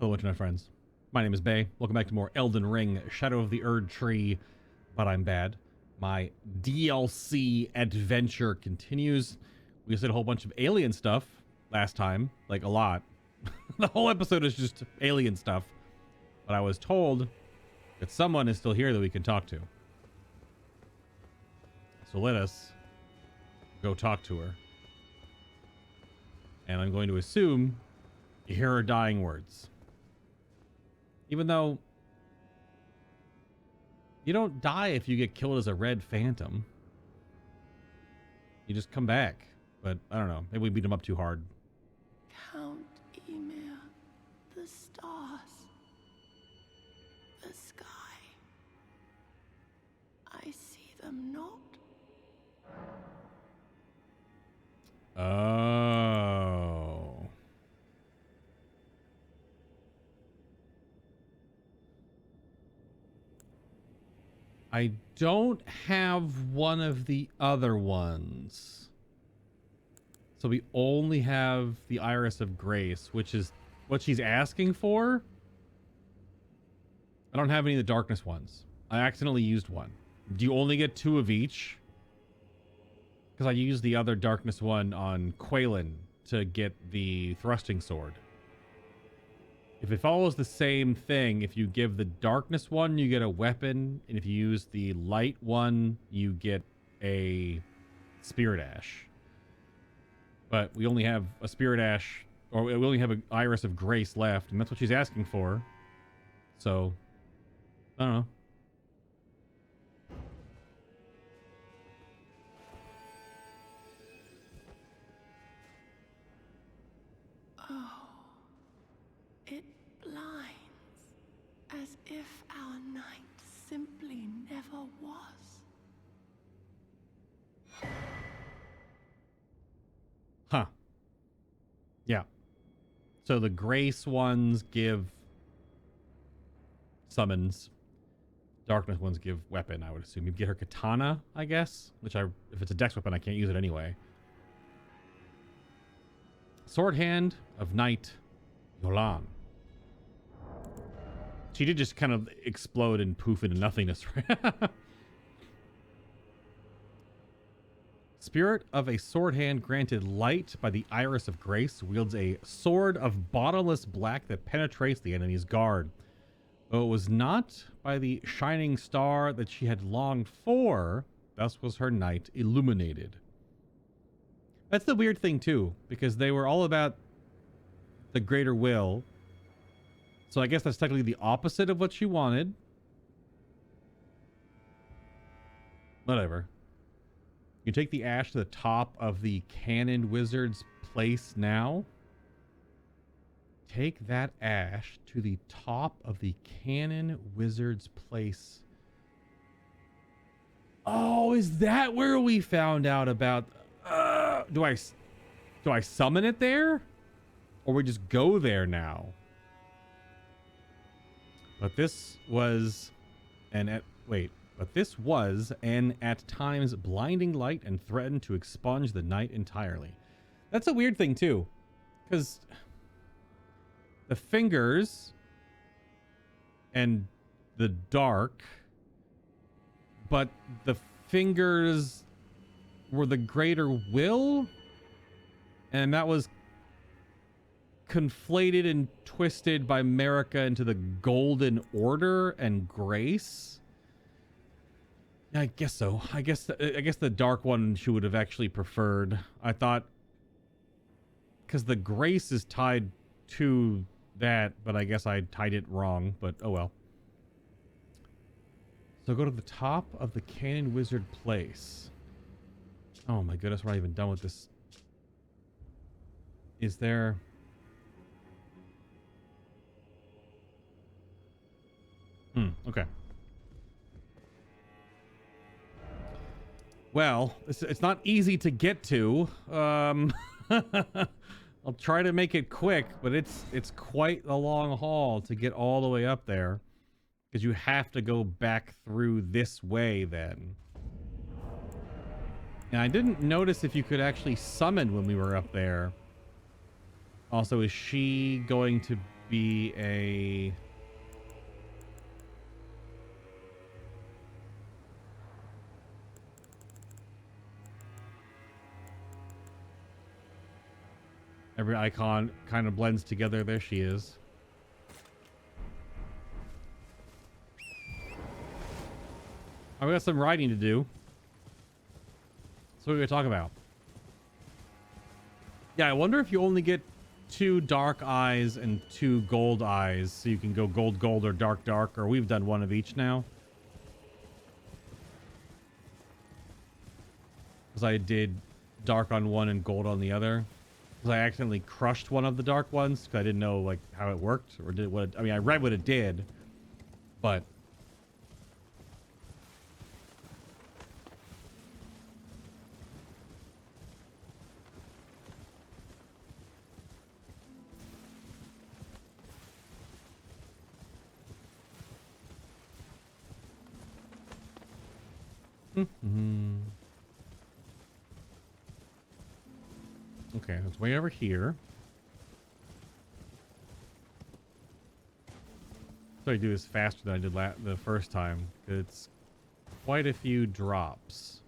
Hello, internet friends. My name is Bay. Welcome back to more Elden Ring Shadow of the Erdtree, but I'm bad. My DLC adventure continues. We just did a whole bunch of alien stuff last time, like a lot. The whole episode is just alien stuff. But I was told that someone is still here that we can talk to. So let us go talk to her. And I'm going to assume you hear her dying words. Even though you don't die if you get killed as a red phantom. You just come back. But I don't know. Maybe we beat him up too hard. Count Emir, the stars, the sky. I see them not. Oh. I don't have one of the other ones. So we only have the Iris of Grace, which is what she's asking for. I don't have any of the darkness ones. I accidentally used one. Do you only get 2 of each? Because I used the other darkness one on Quaylen to get the thrusting sword. If it follows the same thing, if you give the darkness one, you get a weapon. And if you use the light one, you get a spirit ash. But we only have a spirit ash, or we only have an Iris of Grace left. And that's what she's asking for. So, I don't know. It blinds, as if our night simply never was. Huh. Yeah. So the Grace ones give summons. Darkness ones give weapon, I would assume. You get her katana, I guess. Which if it's a dex weapon, I can't use it anyway. Sword Hand of Night, Jolan. She did just kind of explode and poof into nothingness. Spirit of a Sword Hand granted light by the Iris of Grace wields a sword of bottomless black that penetrates the enemy's guard. Though it was not by the shining star that she had longed for, thus was her night illuminated. That's the weird thing too, because they were all about the greater will. So I guess that's technically the opposite of what she wanted. Whatever. You take the ash to the top of the Cannon Wizard's place now. Take that ash to the top of the Cannon Wizard's place. Oh, is that where we found out about... Do I summon it there? Or we just go there now? But this was an at times blinding light and threatened to expunge the night entirely. That's a weird thing too, because the fingers and the dark, but the fingers were the greater will, and that was conflated and twisted by Marika into the Golden Order and Grace. I guess so. I guess the dark one she would have actually preferred. I thought, because the Grace is tied to that, but I guess I tied it wrong. But oh well. So go to the top of the Cannon Wizard place. Oh my goodness, we're not even done with this. Is there... okay. Well, it's not easy to get to. I'll try to make it quick, but it's quite a long haul to get all the way up there. Because you have to go back through this way then. And I didn't notice if you could actually summon when we were up there. Also, is she going to be a... Every icon kind of blends together. There she is. Oh, we got some writing to do. So what are we gonna talk about? Yeah, I wonder if you only get 2 dark eyes and 2 gold eyes, so you can go gold gold or dark dark, or we've done one of each now. Because I did dark on one and gold on the other. Because I accidentally crushed one of the dark ones because I didn't know like how it worked or did what. I mean, I read what it did, but okay, it's way over here. So I do this faster than I did the first time. It's quite a few drops.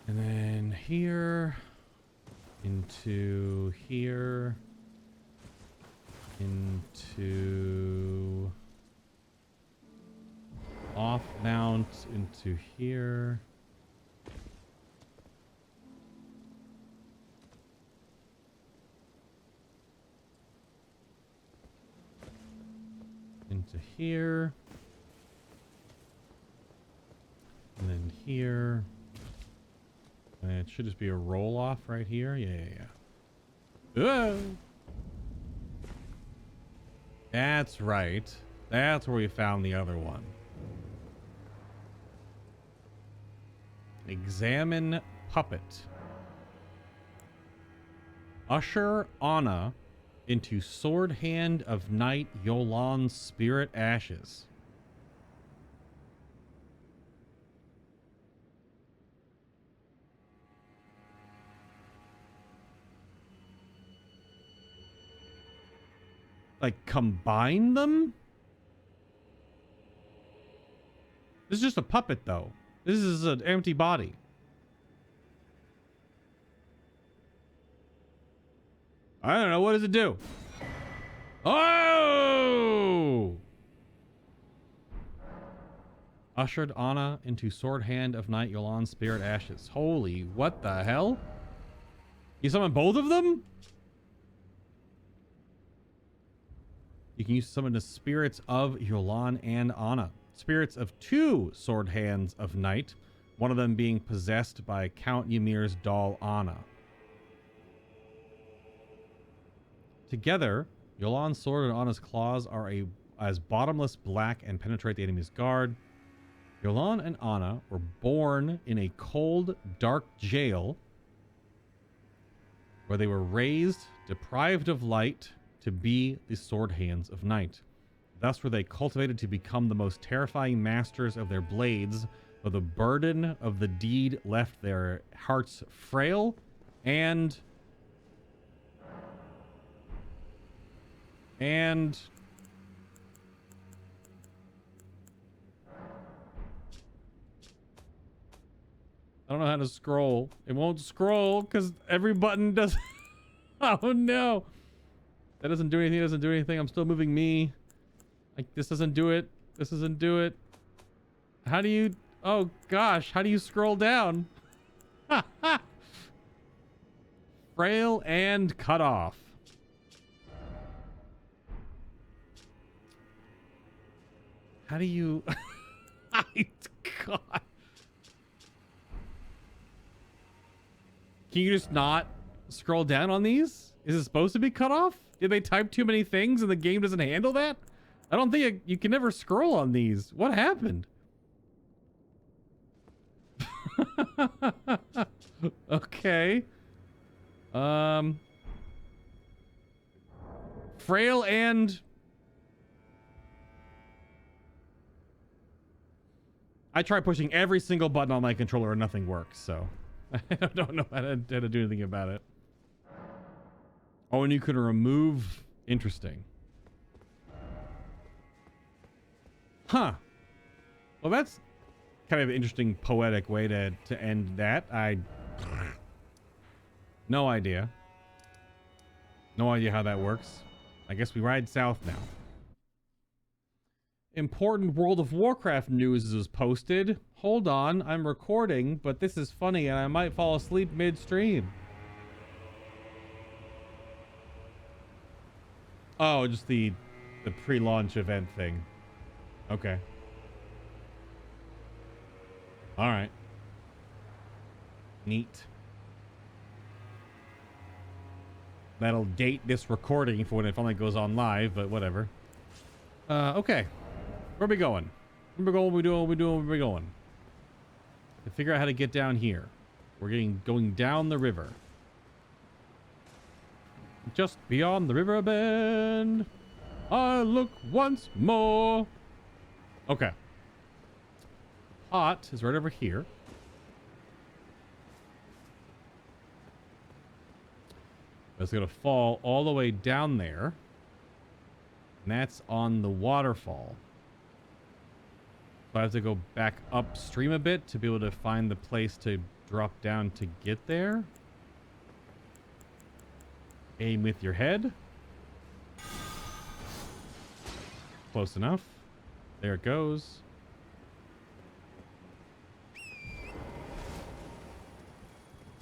And then here, into here, into off mount, into here. Into here. And then here. And it should just be a roll off right here. Yeah. Whoa! That's right. That's where we found the other one. Examine puppet. Usher Anna into sword hand of night Jolan's spirit ashes. Like combine them? This is just a puppet though. This is an empty body. I don't know. What does it do? Oh! Ushered Anna into sword hand of night Jolan's spirit ashes. Holy, what the hell? You summon both of them? You can use summon the spirits of Jolan and Anna. Spirits of 2 sword hands of night, one of them being possessed by Count Ymir's doll Anna. Together, Jolan's sword and Anna's claws are as bottomless black and penetrate the enemy's guard. Jolan and Anna were born in a cold, dark jail where they were raised, deprived of light, to be the sword hands of night. Thus were they cultivated to become the most terrifying masters of their blades, though the burden of the deed left their hearts frail and I don't know how to scroll. It won't scroll because every button does. Oh no. That doesn't do anything. It doesn't do anything. I'm still moving me. Like this doesn't do it. This doesn't do it. How do you... Oh gosh. How do you scroll down? Frail and cut off. How do you... God. Can you just not scroll down on these? Is it supposed to be cut off? Did they type too many things and the game doesn't handle that? I don't think you can never scroll on these. What happened? Okay. Frail and... I try pushing every single button on my controller and nothing works, so I don't know how to do anything about it. Oh, and you can remove Interesting. Huh. Well, that's kind of an interesting poetic way to end that. No idea. No idea how that works. I guess we ride south now. Important World of Warcraft news is posted. Hold on, I'm recording, but this is funny and I might fall asleep midstream. Oh, just the pre-launch event thing. Okay. All right. Neat. That'll date this recording for when it finally goes on live, but whatever. Okay. Where are we going? Where we going? What we doing? What we doing? Where we going? To figure out how to get down here. We're going down the river. Just beyond the river bend, I look once more. Okay. Pot is right over here. It's going to fall all the way down there. And that's on the waterfall. So I have to go back upstream a bit to be able to find the place to drop down to get there. Aim with your head. Close enough. There it goes.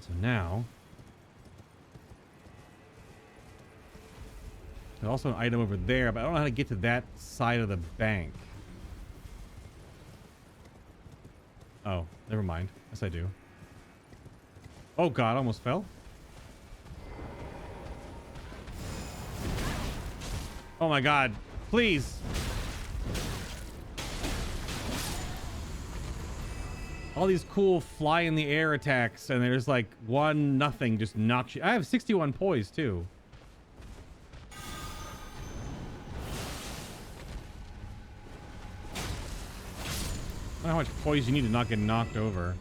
So now... there's also an item over there, but I don't know how to get to that side of the bank. Oh, never mind. Yes, I do. Oh god, almost fell. Oh my god, please. All these cool fly in the air attacks, and there's like one nothing just knocks you. I have 61 poise too. I don't know how much poise you need to not get knocked over.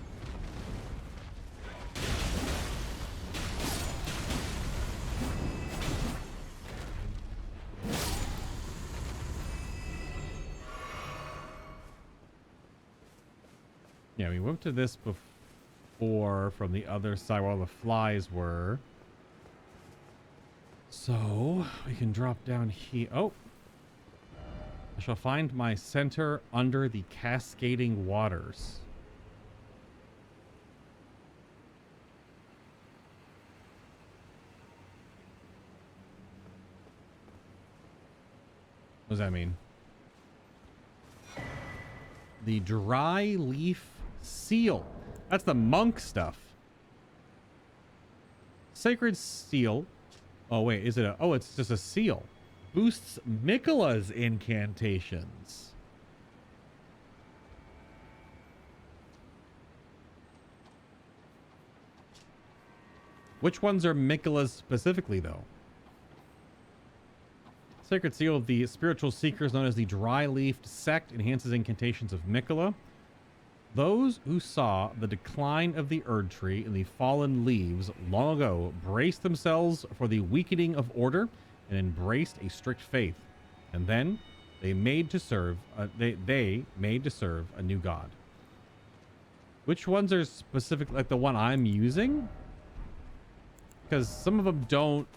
Yeah, we went to this before from the other side where all the flies were. So we can drop down here. Oh. I shall find my center under the cascading waters. What does that mean? The dry leaf seal. That's the monk stuff. Sacred seal. Oh wait, is it a... oh, it's just a seal. Boosts Miquella's incantations. Which ones are Miquella's specifically, though? Sacred Seal of the Spiritual Seekers, known as the Dry-Leafed Sect, enhances incantations of Miquella. Those who saw the decline of the Erdtree and the fallen leaves long ago braced themselves for the weakening of order and embraced a strict faith, and then they made to serve. They made to serve a new god. Which ones are specific, like the one I'm using? Because some of them don't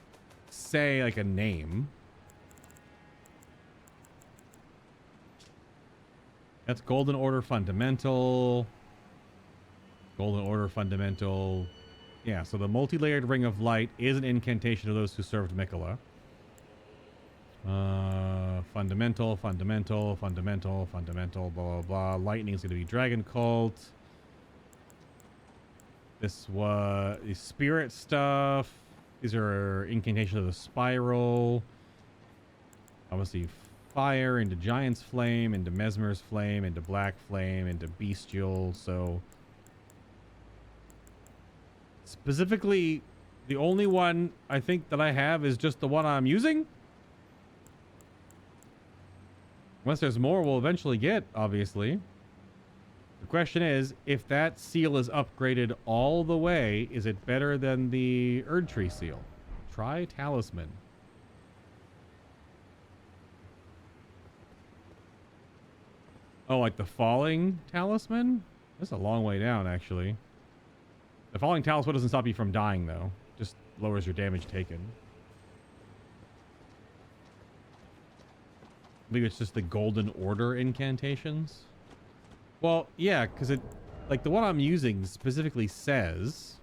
say like a name. That's Golden Order Fundamental. Golden Order Fundamental. Yeah, so the multi-layered Ring of Light is an incantation to those who served Miquella. Fundamental, blah, blah, blah. Lightning is going to be Dragon Cult. This was the spirit stuff. These are incantations of the spiral. Obviously, fire into Giant's Flame, into Mesmer's Flame, into Black Flame, into Bestial. So, specifically, the only one I think that I have is just the one I'm using. Unless there's more we'll eventually get, obviously. The question is, if that seal is upgraded all the way, is it better than the Erdtree seal? Try Talisman. Oh, like the falling talisman? That's a long way down, actually. The falling talisman doesn't stop you from dying, though. Just lowers your damage taken. Maybe it's just the Golden Order incantations. Well, yeah, because it, like the one I'm using specifically says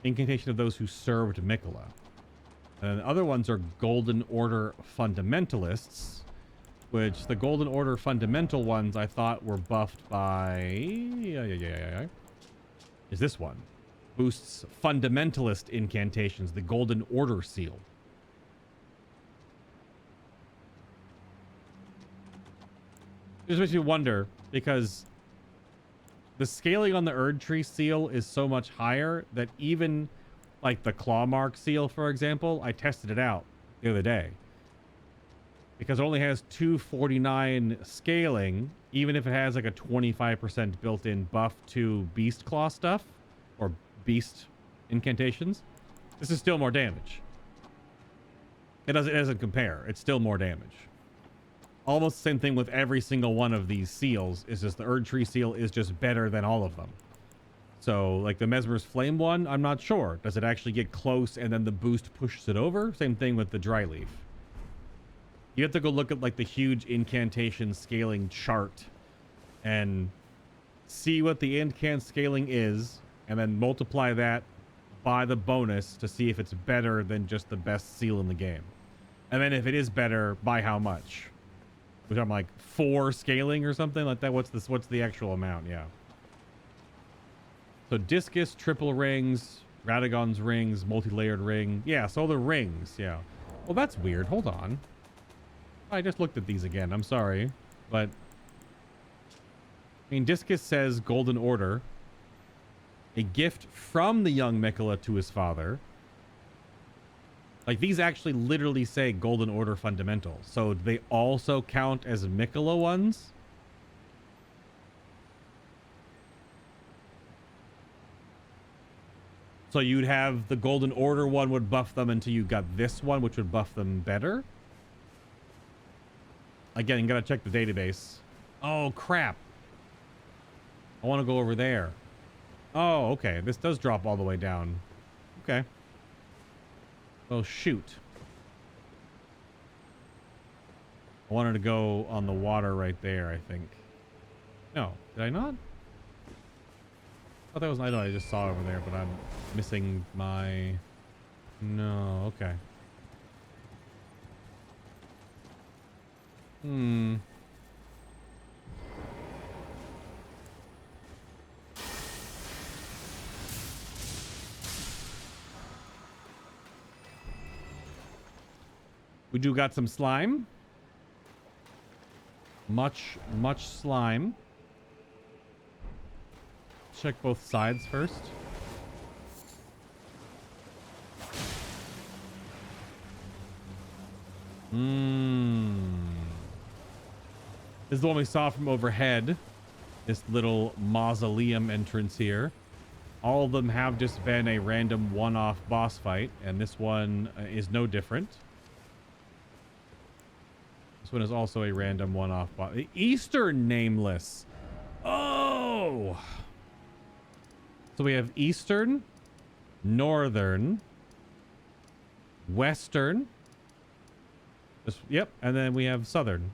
Incantation of those who served Mikola. And the other ones are Golden Order Fundamentalists, which the Golden Order Fundamental ones I thought were buffed by... is this one. Boosts Fundamentalist incantations, the Golden Order seal. It just makes me wonder, because the scaling on the Erdtree seal is so much higher that even like the claw mark seal, for example, I tested it out the other day. Because it only has 249 scaling, even if it has like a 25% built-in buff to beast claw stuff or beast incantations, this is still more damage. It doesn't compare. It's still more damage. Almost the same thing with every single one of these seals. Is just the Erdtree seal is just better than all of them. So like the Mesmer's Flame one, I'm not sure. Does it actually get close and then the boost pushes it over? Same thing with the Dry Leaf. You have to go look at like the huge incantation scaling chart and see what the incant scaling is, and then multiply that by the bonus to see if it's better than just the best seal in the game. And then if it is better, by how much? Which I'm like 4 scaling or something like that. What's the actual amount? Yeah. So Discus, triple rings, Radagon's rings, multi-layered ring. Yeah, so the rings, yeah. Well, that's weird. Hold on. I just looked at these again. I'm sorry. But I mean, Discus says Golden Order. A gift from the young Mikola to his father. Like, these actually literally say Golden Order Fundamental. So they also count as Mikola ones? So you'd have the Golden Order one would buff them until you got this one, which would buff them better? Again, you gotta check the database. Oh, crap. I want to go over there. Oh, okay. This does drop all the way down. Okay. Oh, shoot. I wanted to go on the water right there, I think. No, did I not? I thought that was... I know I just saw it over there, but I'm missing my... No, okay. Hmm. We do got some slime. Much slime. Check both sides first. This is the one we saw from overhead. This little mausoleum entrance here. All of them have just been a random one-off boss fight, and this one is no different. This one is also a random one-off boss. Eastern Nameless. Oh! So we have Eastern, Northern, Western. Yep, and then we have Southern.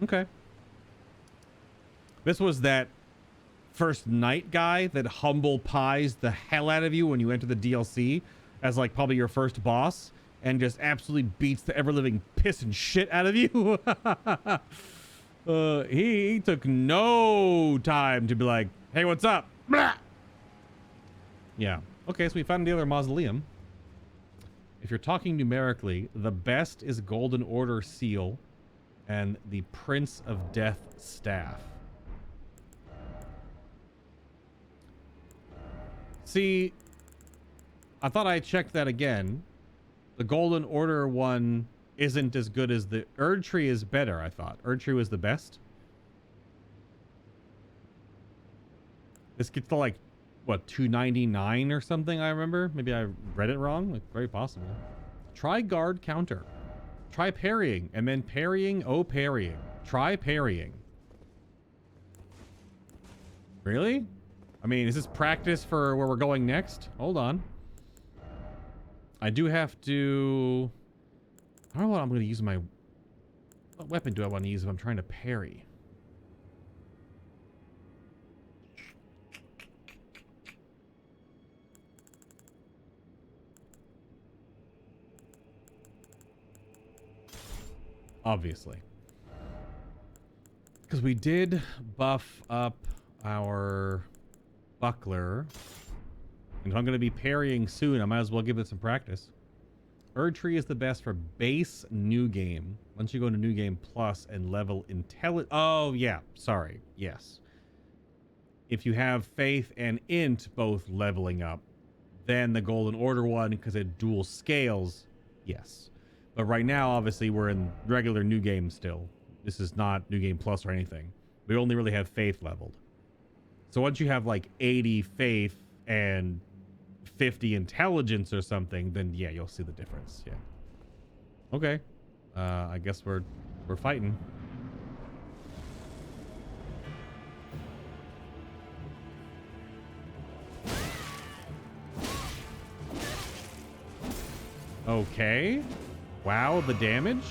Okay. This was that first night guy that humble pies the hell out of you when you enter the DLC as like probably your first boss and just absolutely beats the ever-living piss and shit out of you. He took no time to be like, hey, what's up? Blah! Yeah. Okay, so we found the other mausoleum. If you're talking numerically, the best is Golden Order Seal and the Prince of Death Staff. See, I thought I checked that again. The Golden Order one isn't as good as the... Erdtree is better, I thought. Erdtree was the best. This gets to like, what, 299 or something, I remember? Maybe I read it wrong. Like, very possible. Try guard counter. Try parrying, and then parrying, oh parrying. Try parrying. Really? I mean, is this practice for where we're going next? Hold on. I do have to... I don't know what I'm going to use my... What weapon do I want to use if I'm trying to parry? Obviously. Because we did buff up our buckler. And if I'm going to be parrying soon, I might as well give it some practice. Erdtree is the best for base new game. Once you go into new game plus and level intelligence. Oh, yeah. Sorry. Yes. If you have faith and int both leveling up, then the golden order one, because it dual scales, yes. But right now, obviously, we're in regular new game still. This is not new game plus or anything. We only really have faith leveled. So once you have like 80 faith and 50 intelligence or something, then yeah, you'll see the difference. Yeah. Okay. I guess we're fighting. Okay. Wow, the damage.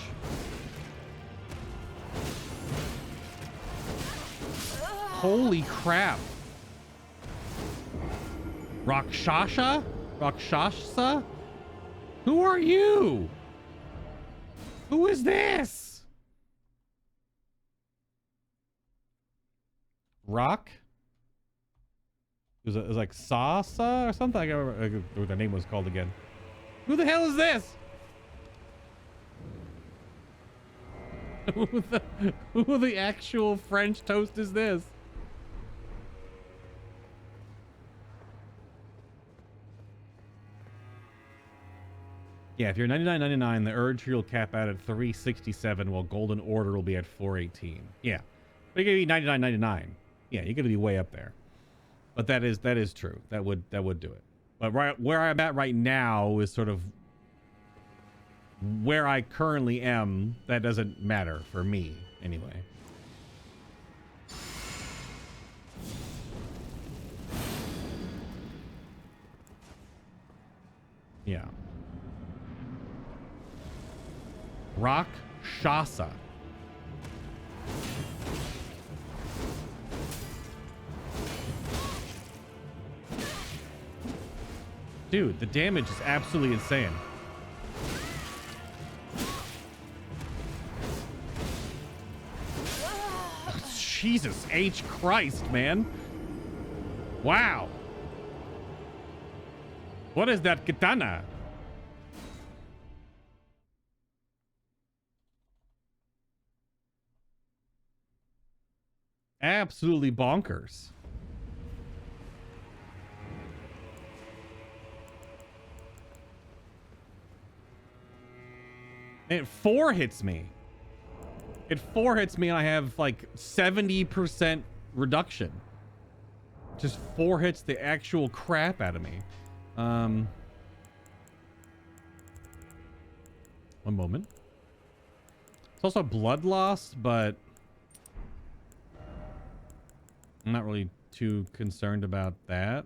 Holy crap. Rakshasa? Rakshasa? Who are you? Who is this? Rock? It was like Sasa or something. I can't remember what the name was called again. Who the hell is this? Who the actual French toast is this? Yeah, if you're 99.99, the Erdtree will cap out at 367, while Golden Order will be at 418. Yeah, but you're gonna be 99.99. Yeah, you're gonna be way up there. But that is true. That would do it. But right where I'm at right now is sort of where I currently am. That doesn't matter for me anyway. Yeah. Rakshasa. Dude, the damage is absolutely insane. Jesus H. Christ, man. Wow. What is that katana? Absolutely bonkers. It 4 hits me. It 4 hits me and I have like 70% reduction. Just 4 hits the actual crap out of me. One moment. It's also blood loss, but I'm not really too concerned about that.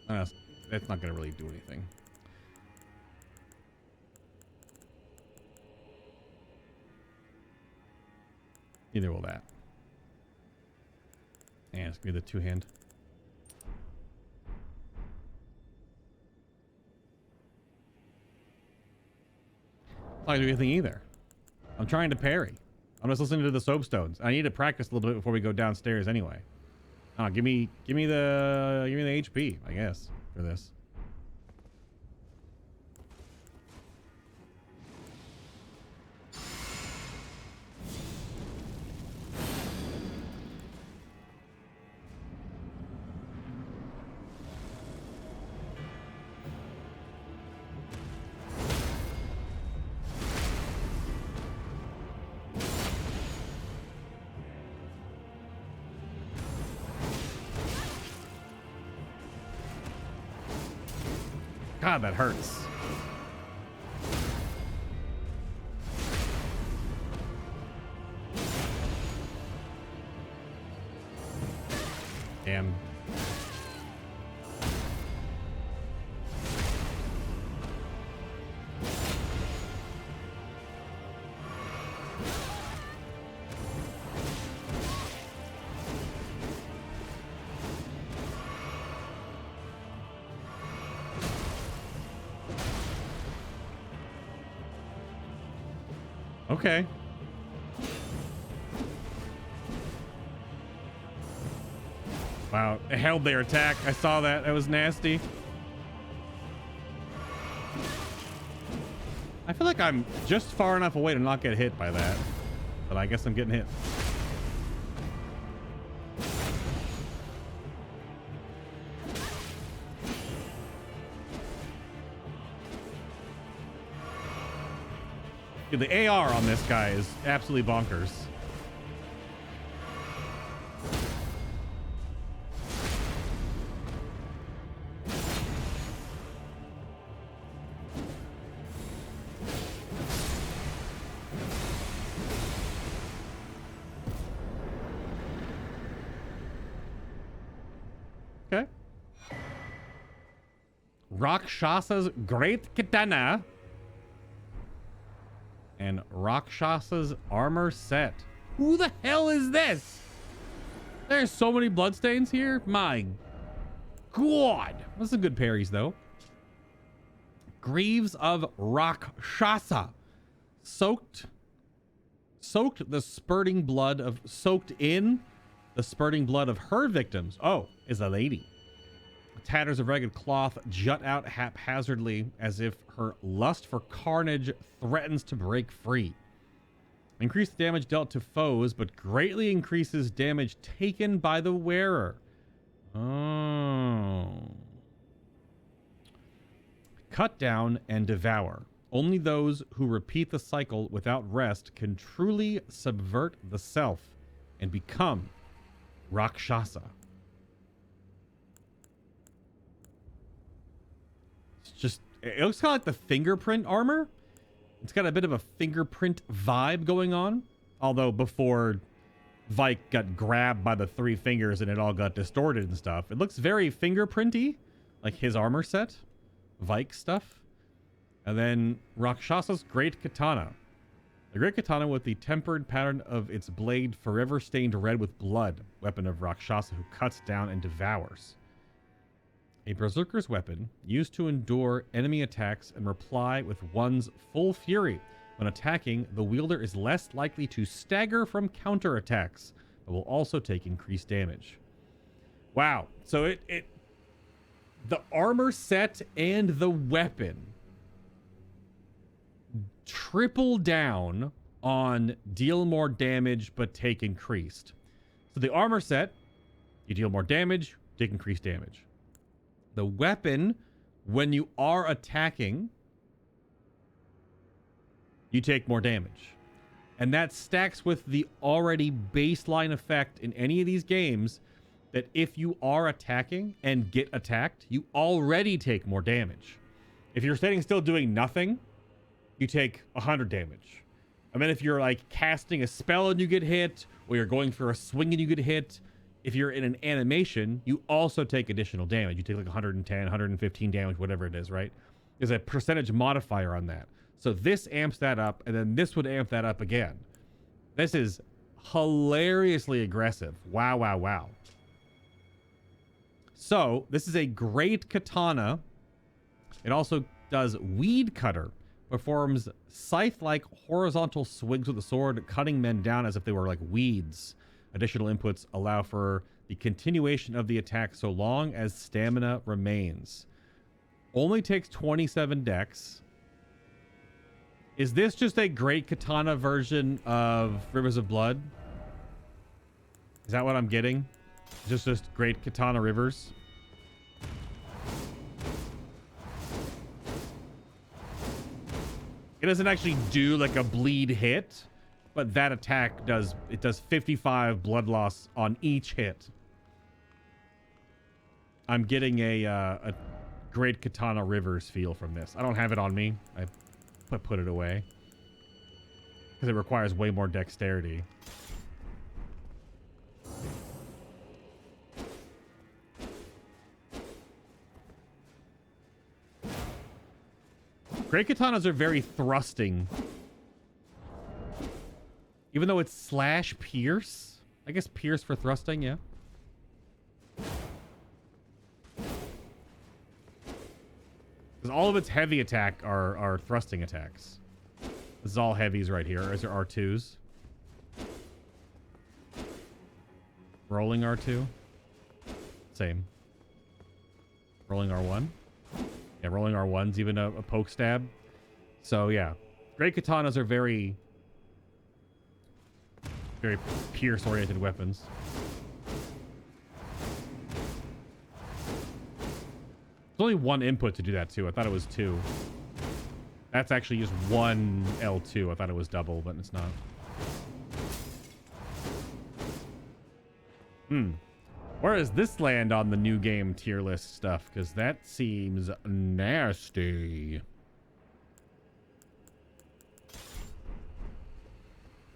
That's not going to really do anything. Neither will that. And it's going to be the two-hand. Not going to do anything either. I'm trying to parry. I'm just listening to the soapstones. I need to practice a little bit before we go downstairs anyway. Give me the HP, I guess, for this. God, that hurts. Damn. Okay. Wow, it held their attack. I saw that. That was nasty. I feel like I'm just far enough away to not get hit by that. But I guess I'm getting hit. Dude, the AR on this guy is absolutely bonkers. Okay. Rakshasa's Great Katana. And Rakshasa's armor set. Who the hell is this? There's so many bloodstains here. My God. That's some good parries, though. Greaves of Rakshasa. Soaked in the spurting blood of her victims. Oh, is a lady. Tatters of ragged cloth jut out haphazardly as if her lust for carnage threatens to break free. Increased damage dealt to foes, but greatly increases damage taken by the wearer. Oh. Cut down and devour. Only those who repeat the cycle without rest can truly subvert the self and become Rakshasa. It looks kind of like the fingerprint armor. It's got a bit of a fingerprint vibe going on. Although before Vike got grabbed by the three fingers and it all got distorted and stuff, it looks very fingerprinty, like his armor set, Vike stuff. And then Rakshasa's Great Katana. The Great Katana with the tempered pattern of its blade forever stained red with blood. Weapon of Rakshasa who cuts down and devours. A berserker's weapon used to endure enemy attacks and reply with one's full fury. When attacking, the wielder is less likely to stagger from counterattacks, but will also take increased damage. Wow. So the armor set and the weapon triple down on deal more damage but take increased. So the armor set, you deal more damage, take increased damage. The weapon, when you are attacking, you take more damage. And that stacks with the already baseline effect in any of these games that if you are attacking and get attacked, you already take more damage. If you're standing still doing nothing, you take 100 damage. And then if you're like casting a spell and you get hit, or you're going for a swing and you get hit, if you're in an animation, you also take additional damage. You take like 110, 115 damage, whatever it is, right? There's a percentage modifier on that. So this amps that up, and then this would amp that up again. This is hilariously aggressive. Wow, wow, wow. So this is a great katana. It also does Weed Cutter. Performs scythe-like horizontal swings with the sword, cutting men down as if they were like weeds. Additional inputs allow for the continuation of the attack so long as stamina remains. Only takes 27 dex. Is this just a great katana version of Rivers of Blood? Is that what I'm getting? Just great katana rivers? It doesn't actually do like a bleed hit, but that attack does 55 blood loss on each hit. I'm getting a Great Katana Rivers feel from this. I don't have it on me. I put it away because it requires way more dexterity. Great Katanas are very thrusting. Even though it's slash pierce. I guess pierce for thrusting, yeah. Because all of its heavy attack are thrusting attacks. This is all heavies right here. Is there R2s? Rolling R2? Same. Rolling R1? Yeah, rolling R1's even a poke stab. So yeah. Great Katanas are very pierce-oriented weapons. There's only one input to do that too. I thought it was two. That's actually just one L2. I thought it was double, but it's not. Where does this land on the new game tier list stuff? Because that seems nasty.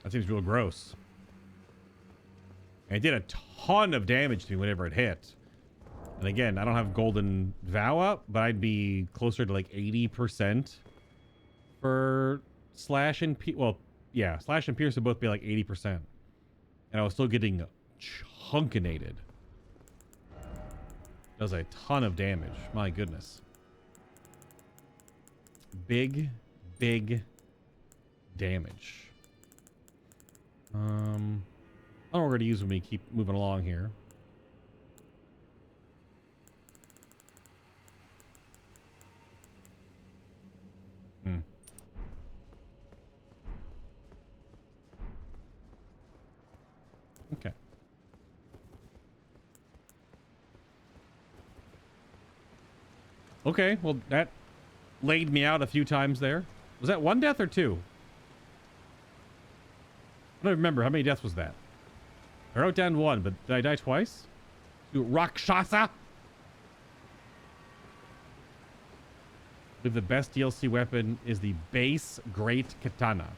That seems real gross. And it did a ton of damage to me whenever it hit. And again, I don't have Golden Vow up, but I'd be closer to like 80% for Slash and Pierce. Well, yeah, Slash and Pierce would both be like 80%. And I was still getting chunkinated. Does a ton of damage. My goodness. Big damage. I don't know what we're going to use when we keep moving along here. Okay. Okay, well, that laid me out a few times there. Was that one death or two? I don't remember. How many deaths was that? I wrote down one, but did I die twice? Rakshasa? I believe the best DLC weapon is the base Great Katana.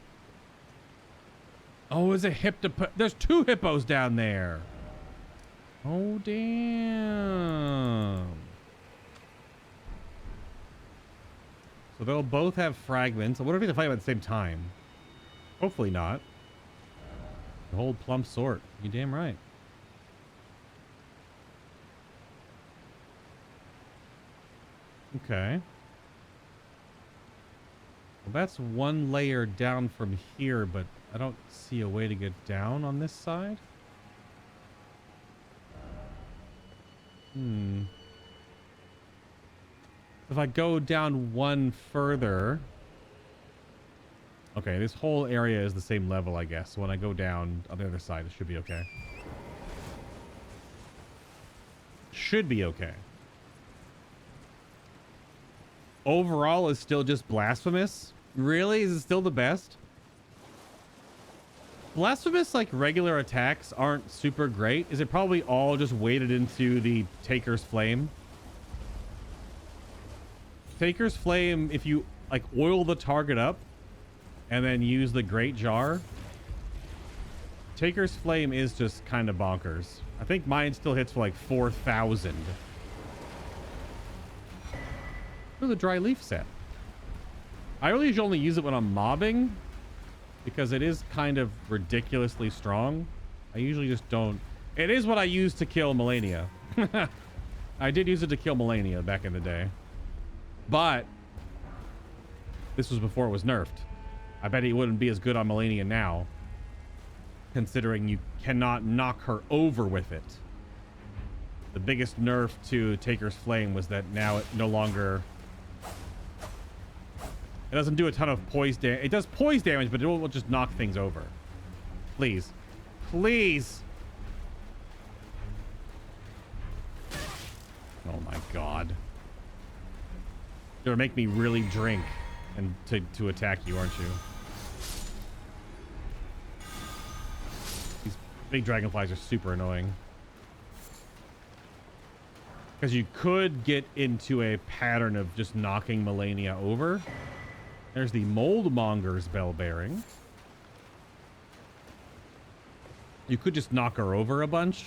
Oh, is a hippo? There's two hippos down there. Oh, damn. So they'll both have fragments. I wonder if they can fight at the same time. Hopefully not. The whole plump sword. You damn right. Okay. Well, that's one layer down from here, but I don't see a way to get down on this side. If I go down one further... Okay, this whole area is the same level, I guess. So when I go down on the other side, it should be okay. Should be okay. Overall is still just blasphemous? Really? Is it still the best? Blasphemous, like, regular attacks aren't super great. Is it probably all just weighted into the Taker's Flame? Taker's Flame, if you, like, oil the target up and then use the Great Jar, Taker's Flame is just kind of bonkers. I think mine still hits for, like, 4,000. There's a dry leaf set. I really usually only use it when I'm mobbing, because it is kind of ridiculously strong. I usually just don't. It is what I use to kill Melania. I did use it to kill Melania back in the day. But this was before it was nerfed. I bet it wouldn't be as good on Melania now, considering you cannot knock her over with it. The biggest nerf to Taker's Flame was that now it no longer... It doesn't do a ton of poise damage. It does poise damage, but it won't just knock things over. Please. Please. Oh my god. You're gonna make me really drink and to attack you, aren't you? These big dragonflies are super annoying. Because you could get into a pattern of just knocking Melania over. There's the Moldmonger's Bell Bearing. You could just knock her over a bunch.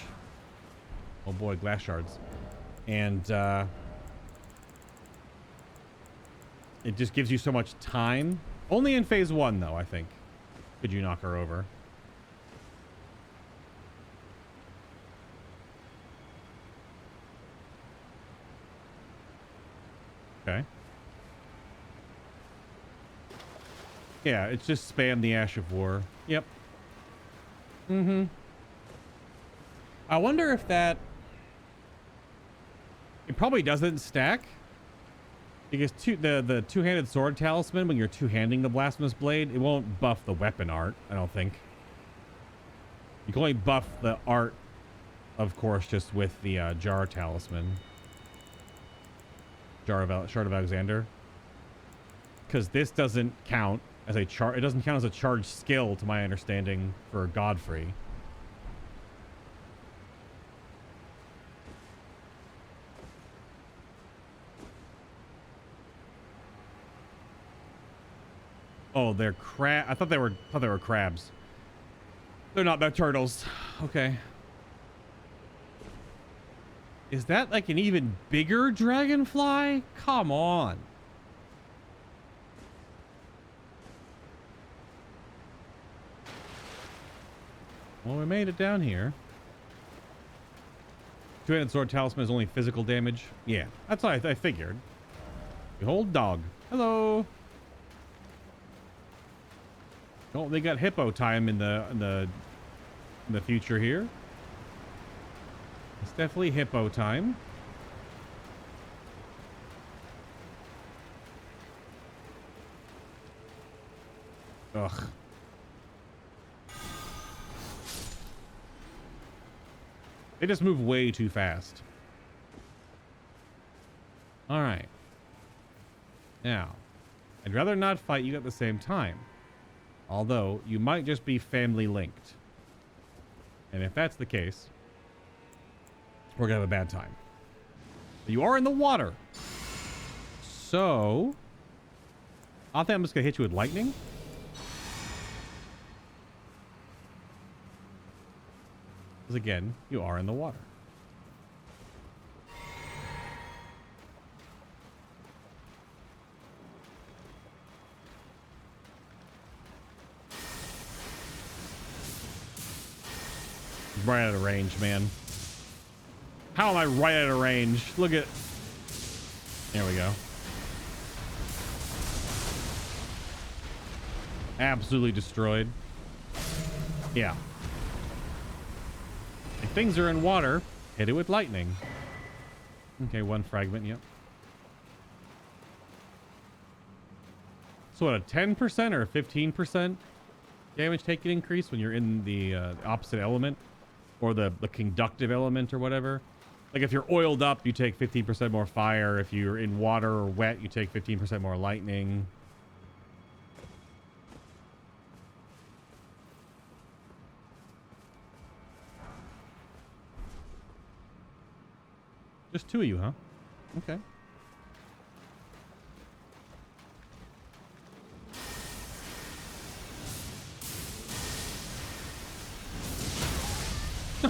Oh boy, glass shards. And it just gives you so much time. Only in phase 1, though, I think. Could you knock her over? Okay. Yeah, it's just spam the Ash of War. Yep. Mm-hmm. I wonder if that... It probably doesn't stack. Because the two-handed sword talisman, when you're two-handing the blasphemous blade, it won't buff the weapon art, I don't think. You can only buff the art, of course, just with the jar talisman. Shard of Alexander. Because this doesn't count as a it doesn't count as a charged skill, to my understanding, for Godfrey. Oh, they're crab. I thought they were crabs. They're not. They're turtles. Okay. Is that like an even bigger dragonfly? Come on. Well, we made it down here. Two-handed sword talisman is only physical damage. Yeah, that's what I figured. Behold dog. Hello. Oh, they got hippo time in the future here. It's definitely hippo time. Ugh. They just move way too fast. All right. Now, I'd rather not fight you at the same time. Although, you might just be family linked. And if that's the case, we're gonna have a bad time. But you are in the water. So, I think I'm just gonna hit you with lightning. Because again, you are in the water. Right out of range, man. How am I right out of range? Look at... There we go. Absolutely destroyed. Yeah. If things are in water, hit it with lightning. Okay, one fragment, yep. So what, a 10% or a 15% damage taken increase when you're in the opposite element? Or the conductive element or whatever? Like if you're oiled up, you take 15% more fire. If you're in water or wet, you take 15% more lightning. Just two of you, huh? Okay.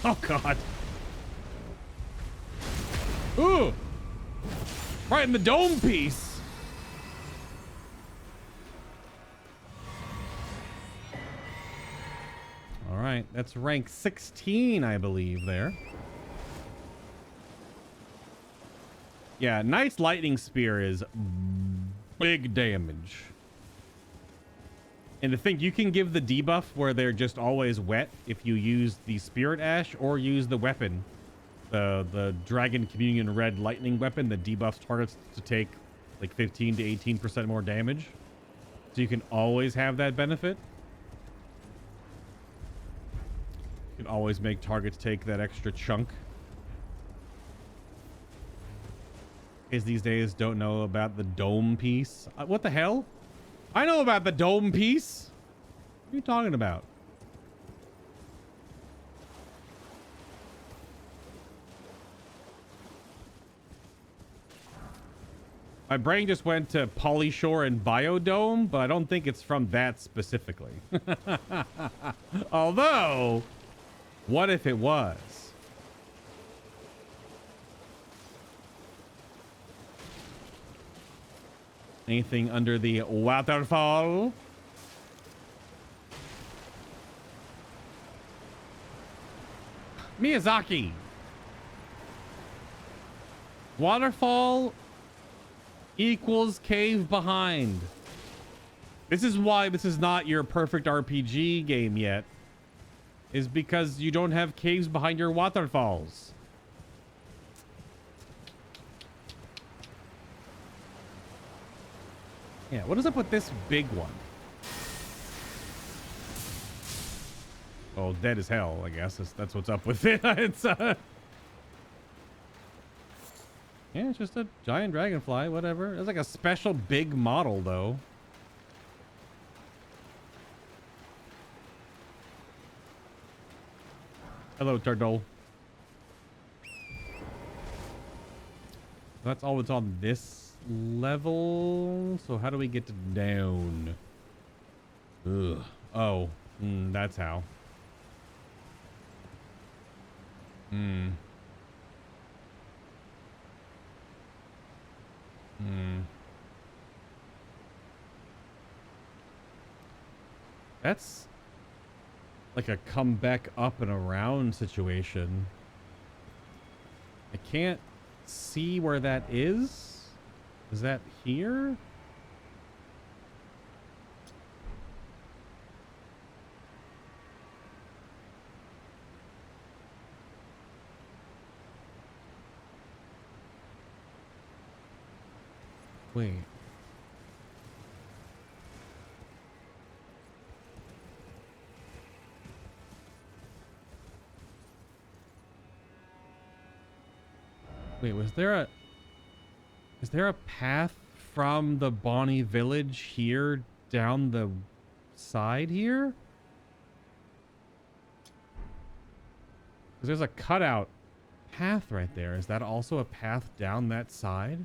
Oh, God. Ooh. Right in the dome piece. All right. That's rank 16, I believe, there. Yeah, Knight's Lightning Spear is big damage. And to think you can give the debuff where they're just always wet if you use the Spirit Ash or use the weapon. The Dragon Communion Red Lightning Weapon that debuffs targets to take like 15 to 18% more damage. So you can always have that benefit. You can always make targets take that extra chunk. Kids these days don't know about the dome piece. What the hell? I know about the dome piece. What are you talking about? My brain just went to Polyshore and Biodome, but I don't think it's from that specifically. Although, what if it was? Anything under the waterfall? Miyazaki. Waterfall equals cave behind. This is why this is not your perfect RPG game yet. Is because you don't have caves behind your waterfalls. Yeah, what is up with this big one? Oh, dead as hell, I guess. That's what's up with it. It's yeah, it's just a giant dragonfly, whatever. It's like a special big model, though. Hello, turtle. That's all that's on this level. So how do we get to down? Ugh. Oh, that's how. That's like a come back up and around situation. I can't see where that is. Is that here? Wait. Wait, is there a path from the Bonnie village here down the side here? Because there's a cutout path right there. Is that also a path down that side?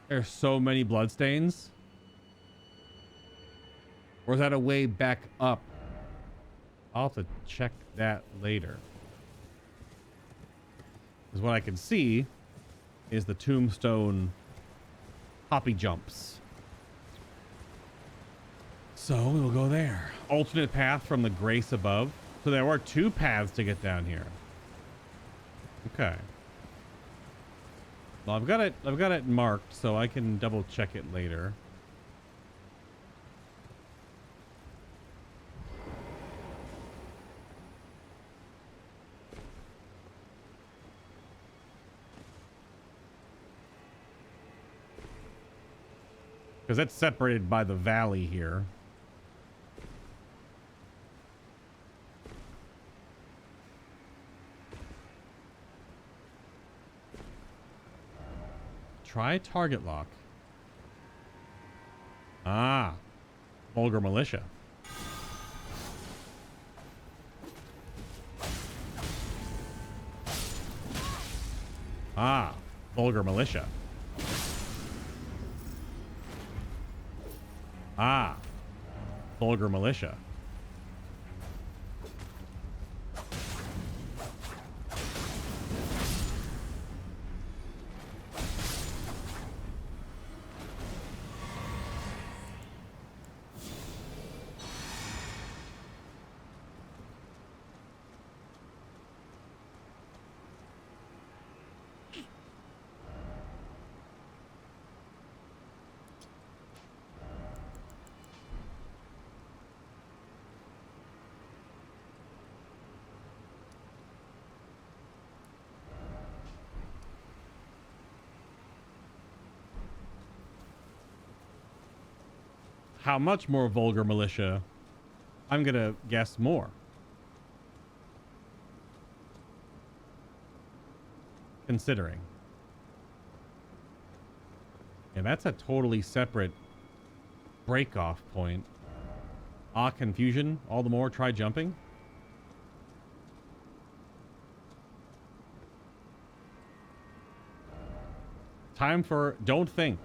There's so many bloodstains. Or is that a way back up? I'll have to check that later. Because what I can see is the tombstone hoppy jumps. So we will go there. Alternate path from the grace above. So there were two paths to get down here. Okay. Well, I've got it marked, so I can double check it later. Because that's separated by the valley here. Try target lock. Ah, vulgar militia. Ah, vulgar militia. Ah, vulgar militia. How much more vulgar militia? I'm gonna guess more. Considering. Yeah, that's a totally separate break-off point. Ah, confusion. All the more, try jumping. Time for don't think.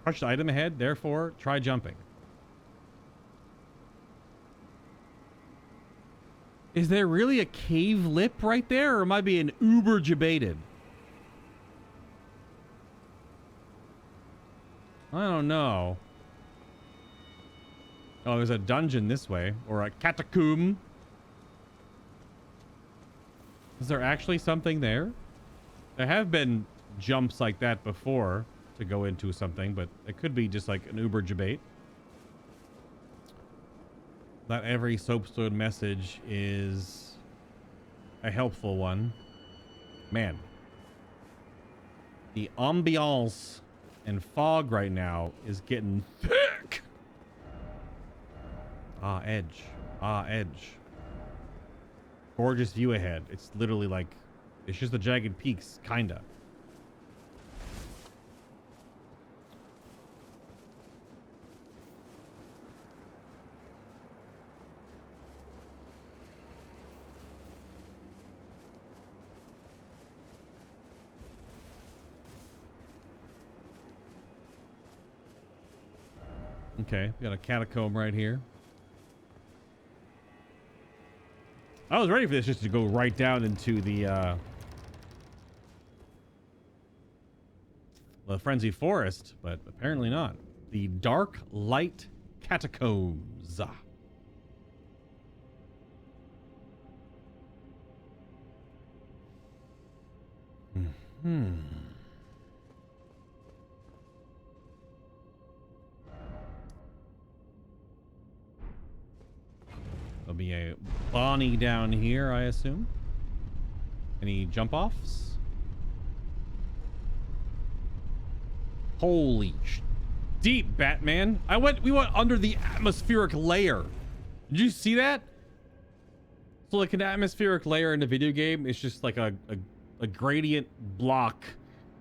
Crush the item ahead, therefore try jumping. Is there really a cave lip right there, or am I being uber debated? I don't know. Oh, there's a dungeon this way, or a catacomb. Is there actually something there? There have been jumps like that before to go into something, but it could be just like an uber debate. Not every soapstone message is a helpful one. Man. The ambiance and fog right now is getting thick. Ah, edge. Ah, edge. Gorgeous view ahead. It's literally like, it's just the jagged peaks, kinda. Okay, we got a catacomb right here. I was ready for this just to go right down into the Frenzy Forest, but apparently not. The Darklight Catacombs. There'll be a Bonnie down here, I assume. Any jump offs? Holy deep, Batman. We went under the atmospheric layer. Did you see that? So like an atmospheric layer in a video game is just like a gradient block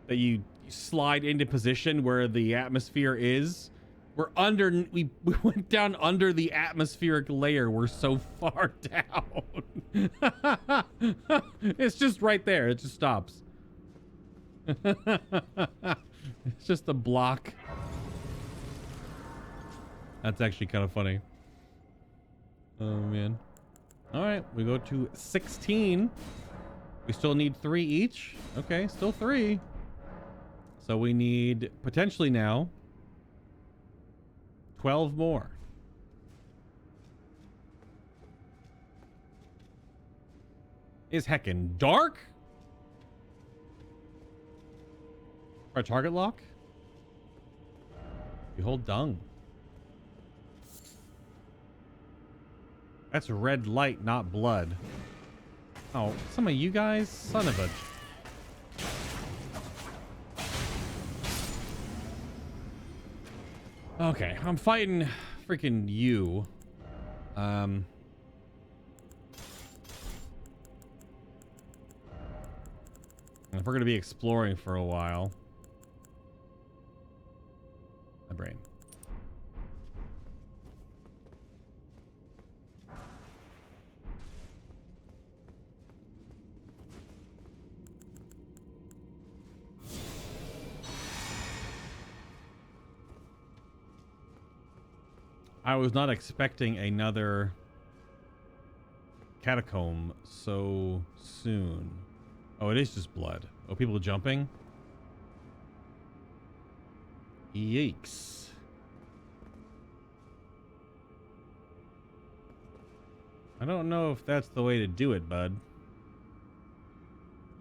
that you slide into position where the atmosphere is. We went down under the atmospheric layer. We're so far down. It's just right there. It just stops. It's just a block. That's actually kind of funny. Oh man. All right, we go to 16. We still need 3 each. Okay, still 3. So we need potentially now 12 more. Is heckin' dark? Our target lock? Behold dung. That's red light, not blood. Oh, some of you guys, son of a... Okay, I'm fighting freaking you. If we're gonna be exploring for a while. My brain. I was not expecting another catacomb so soon. Oh, it is just blood. Oh, people jumping? Yikes. I don't know if that's the way to do it, bud.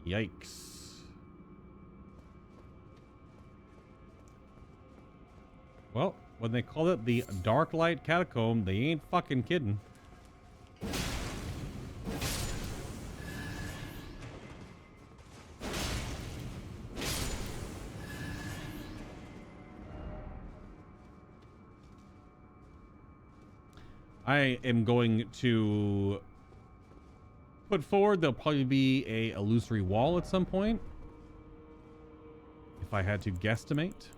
Yikes. Well, when they call it the Darklight Catacomb, they ain't fucking kidding. I am going to put forward there'll probably be a illusory wall at some point. If I had to guesstimate.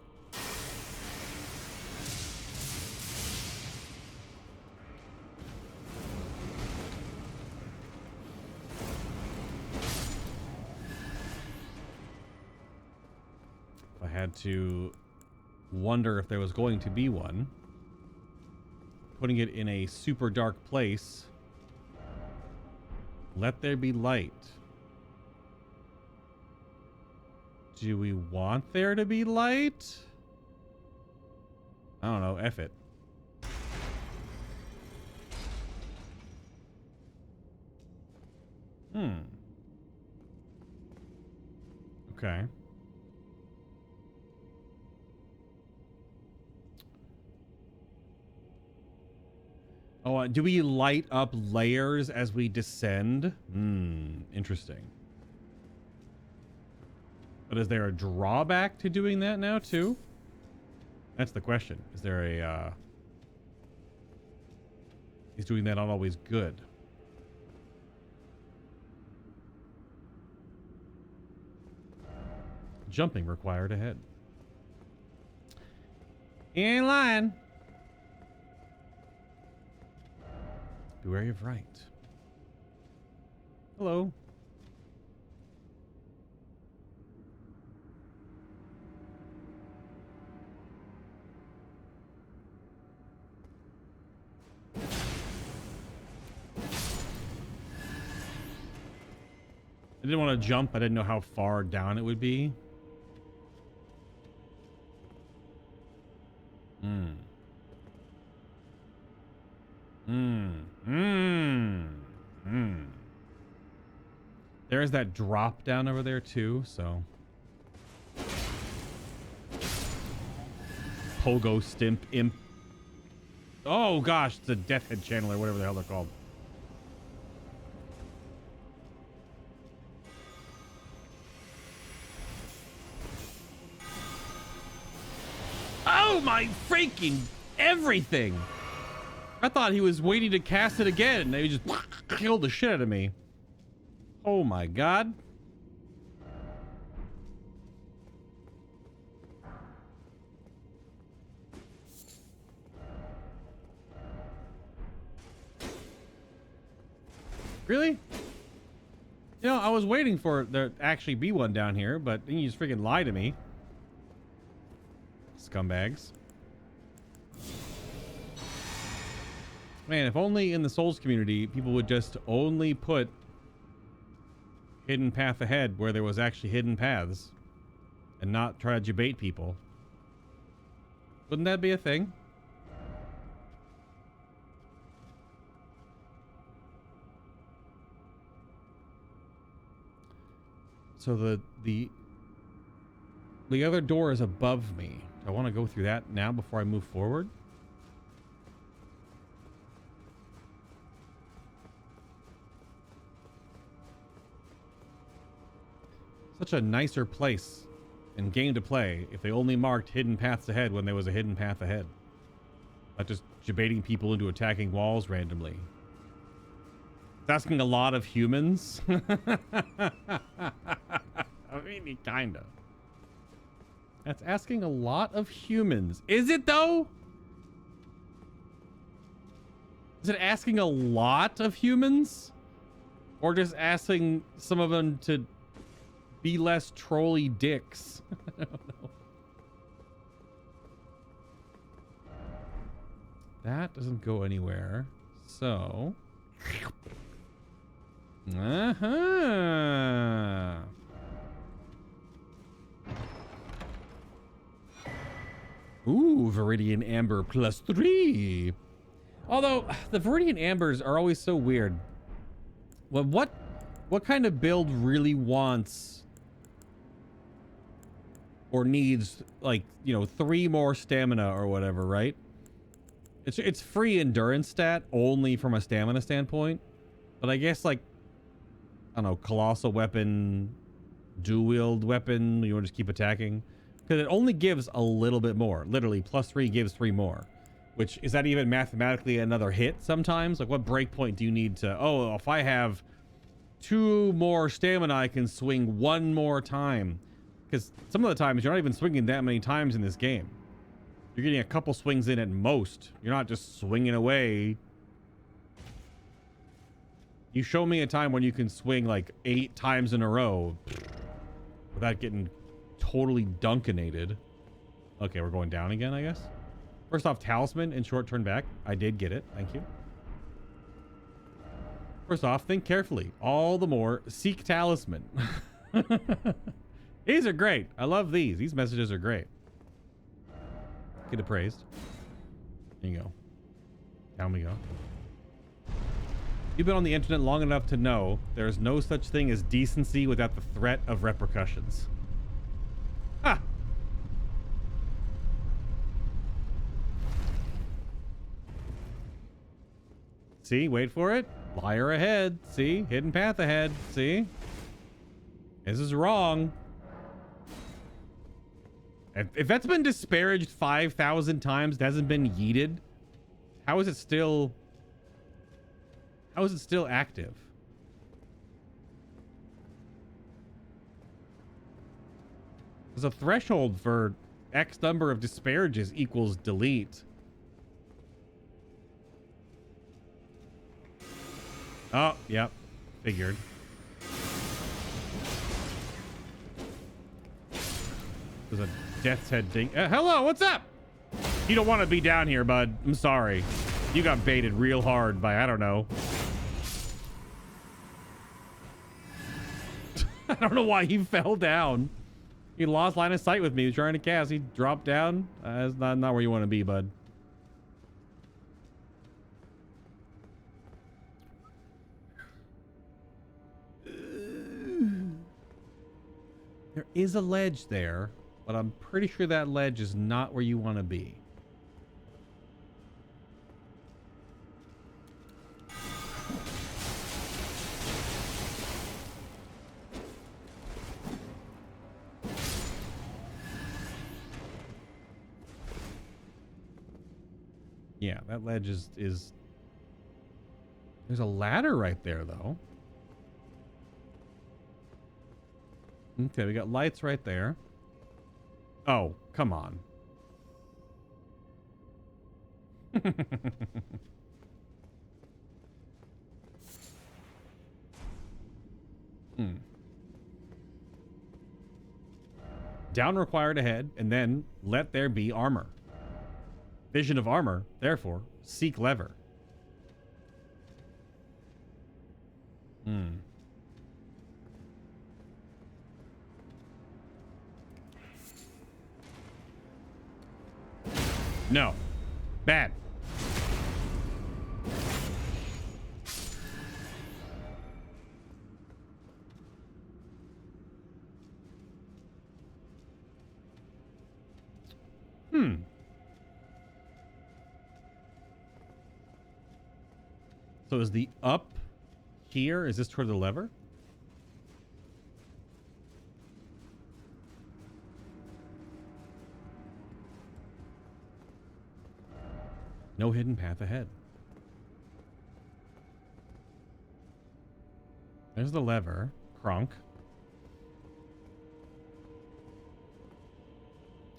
If I had to wonder if there was going to be one, putting it in a super dark place. Let there be light. Do we want there to be light? I don't know. F it. Okay. Oh, do we light up layers as we descend? Interesting. But is there a drawback to doing that now, too? That's the question. Is there a, is doing that not always good? Jumping required ahead. You ain't lying. Be wary of right. Hello. I didn't want to jump. I didn't know how far down it would be. There's that drop down over there too, so. Pogo Stimp Imp. Oh gosh, it's a Death Head Channel or whatever the hell they're called. Oh my freaking everything! I thought he was waiting to cast it again and he just killed the shit out of me. Oh my god. Really? You know, I was waiting for there to actually be one down here, but then you just freaking lie to me. Scumbags. Man, if only in the Souls community, people would just only put hidden path ahead where there was actually hidden paths and not try to debate people. Wouldn't that be a thing? So the other door is above me. I want to go through that now before I move forward. Such a nicer place and game to play if they only marked hidden paths ahead when there was a hidden path ahead. Not just debating people into attacking walls randomly. It's asking a lot of humans. I mean, kinda. That's asking a lot of humans. Is it though? Is it asking a lot of humans? Or just asking some of them to be less trolly dicks? I don't know. That doesn't go anywhere. So. Ooh, Viridian Amber +3. Although the Viridian Ambers are always so weird. Well, what kind of build really wants or needs, like, you know, 3 more stamina or whatever, right? It's free endurance stat only from a stamina standpoint. But I guess, like, I don't know, colossal weapon, dual wield weapon, you want to just keep attacking? Because it only gives a little bit more. Literally, +3 gives 3 more. Which, is that even mathematically another hit sometimes? Like, what breakpoint do you need to... Oh, if I have 2 more stamina, I can swing 1 more time. Because some of the times, you're not even swinging that many times in this game. You're getting a couple swings in at most. You're not just swinging away. You show me a time when you can swing, like, 8 times in a row without getting totally dunkinated. Okay, we're going down again, I guess. First off, talisman and short turn back. I did get it. Thank you. First off, think carefully. All the more, seek talisman. These are great. I love these. These messages are great. Get appraised. There you go. Down we go. You've been on the internet long enough to know there's no such thing as decency without the threat of repercussions. Ah! See, wait for it. Liar ahead. See, hidden path ahead. See? This is wrong. If that's been disparaged 5,000 times, it hasn't been yeeted, how is it still active? There's a threshold for X number of disparages equals delete. Oh, yep. Figured. There's a death's head ding. Hello, what's up? You don't want to be down here, bud. I'm sorry. You got baited real hard by, I don't know. I don't know why he fell down. He lost line of sight with me. He was trying to cast. He dropped down. That's not where you want to be, bud. There is a ledge there, but I'm pretty sure that ledge is not where you want to be. Yeah, that ledge is there's a ladder right there though. Okay, we got lights right there. Oh, come on. Down required ahead, and then let there be armor. Vision of armor, therefore, seek lever. No. Bad. So is the up here? Is this toward the lever? No hidden path ahead. There's the lever. Kronk.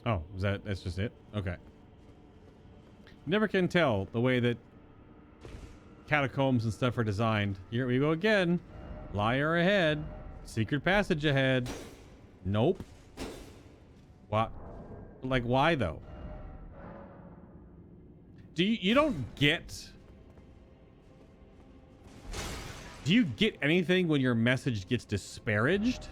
Oh, that's just it? Okay. Never can tell the way that catacombs and stuff are designed. Here we go again. Liar ahead. Secret passage ahead. Nope. What? Like, why though? You don't get... Do you get anything when your message gets disparaged?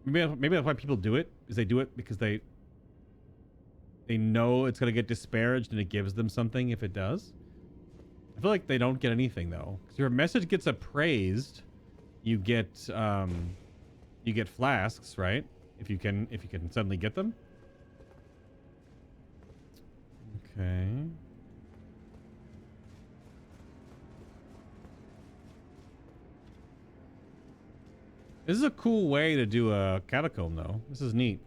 Maybe that's why people do it, is they do it because they know it's going to get disparaged and it gives them something if it does. I feel like they don't get anything though. Because your message gets appraised, you get flasks, right? If you can suddenly get them. Okay. This is a cool way to do a catacomb though. This is neat.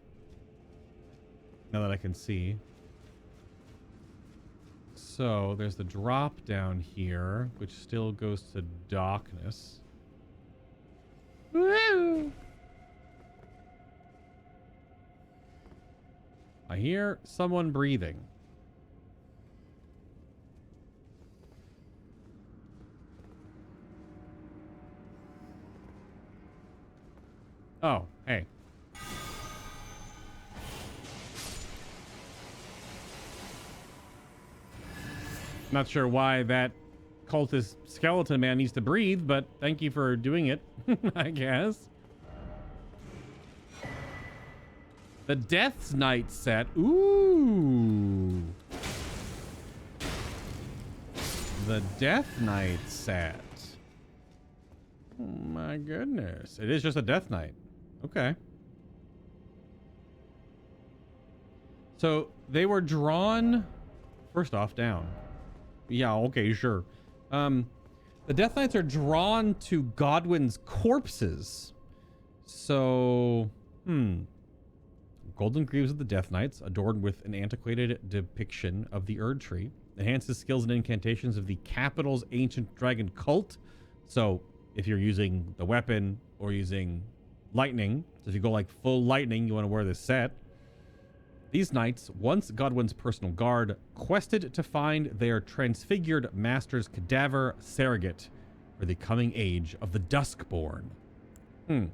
Now that I can see. So there's the drop down here, which still goes to darkness. Woo! I hear someone breathing. Oh, hey. Not sure why that cultist skeleton man needs to breathe, but thank you for doing it, I guess. The Death's Knight set. Ooh. The Death Knight set. Oh my goodness. It is just a Death Knight. Okay. So they were drawn first off down. Yeah, okay, sure. The Death Knights are drawn to Godwin's corpses. So, Golden Greaves of the Death Knights, adorned with an antiquated depiction of the Erdtree, enhances skills and incantations of the capital's ancient dragon cult. So, if you're using the weapon or using lightning, so if you go like full lightning, you want to wear this set. These knights, once Godwin's personal guard, quested to find their transfigured master's cadaver surrogate for the coming age of the Duskborn. The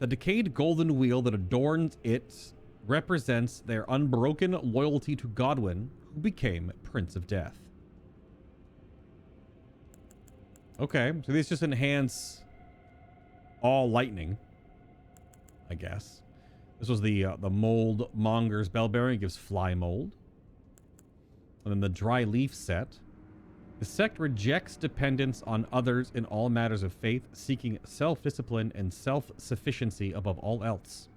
decayed golden wheel that adorns it represents their unbroken loyalty to Godwin, who became Prince of Death. Okay, so these just enhance all lightning, I guess. This was the Mold Monger's Bellbearing. It gives fly mold. And then the Dry Leaf set. The sect rejects dependence on others in all matters of faith, seeking self-discipline and self-sufficiency above all else.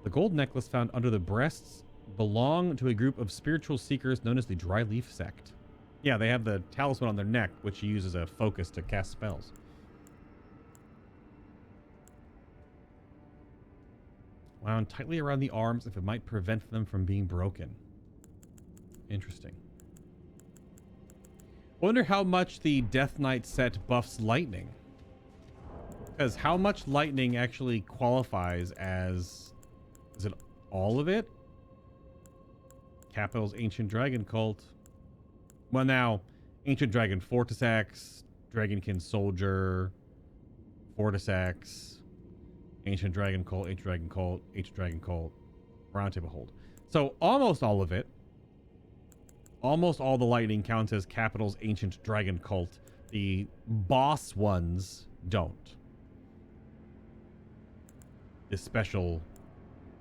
The gold necklace found under the breasts belong to a group of spiritual seekers known as the Dry Leaf sect. Yeah, they have the talisman on their neck, which you use as a focus to cast spells. Wound tightly around the arms if it might prevent them from being broken. Interesting. Wonder how much the Death Knight set buffs lightning. Because how much lightning actually qualifies as... Is it all of it? Capital's Ancient Dragon Cult. Well, now, Ancient Dragon Fortis Axe, Dragonkin Soldier, Fortis Axe, Ancient Dragon Cult, Ancient Dragon Cult, Ancient Dragon Cult, Roundtable Hold. So almost all of it, almost all the lightning counts as Capital's Ancient Dragon Cult. The boss ones don't. The special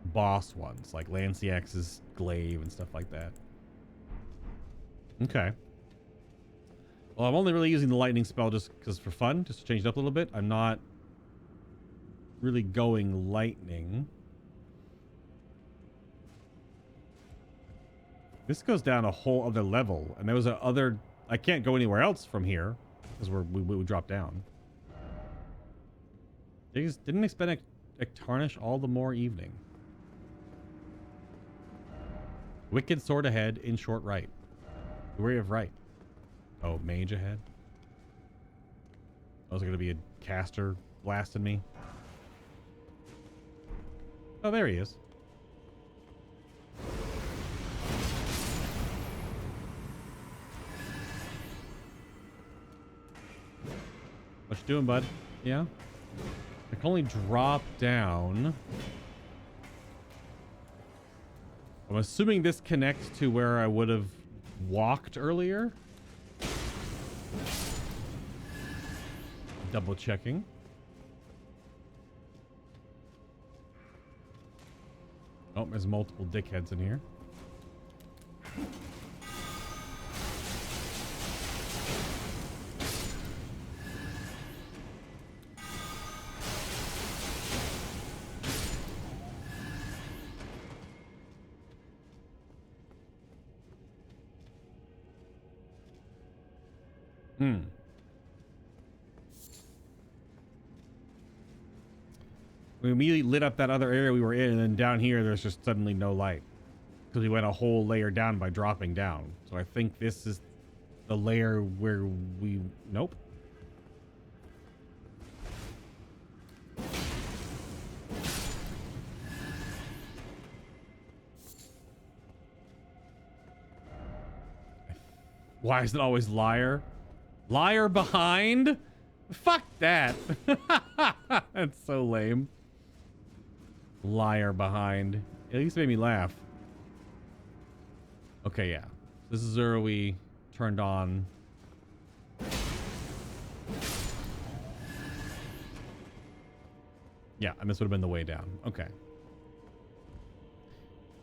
boss ones, like Lanciax's Glaive and stuff like that. Okay. Well, I'm only really using the lightning spell just because for fun, just to change it up a little bit. I'm not really going lightning. This goes down a whole other level, and there was a other... I can't go anywhere else from here because we would drop down. They just didn't expect a tarnish all the more evening. Wicked sword ahead in short right. Where of right? Oh, mage ahead. Oh, is it going to be a caster blasting me? Oh, there he is. What you doing, bud? Yeah? I can only drop down. I'm assuming this connects to where I would have walked earlier. Double checking. Oh, there's multiple dickheads in here. We immediately lit up that other area we were in, and then down here there's just suddenly no light. Because we went a whole layer down by dropping down. So I think this is the layer where we... Nope. Why is it always liar? Liar behind? Fuck that. That's so lame. Liar behind. At least it made me laugh. Okay, yeah. This is where we turned on. Yeah, and this would have been the way down. Okay.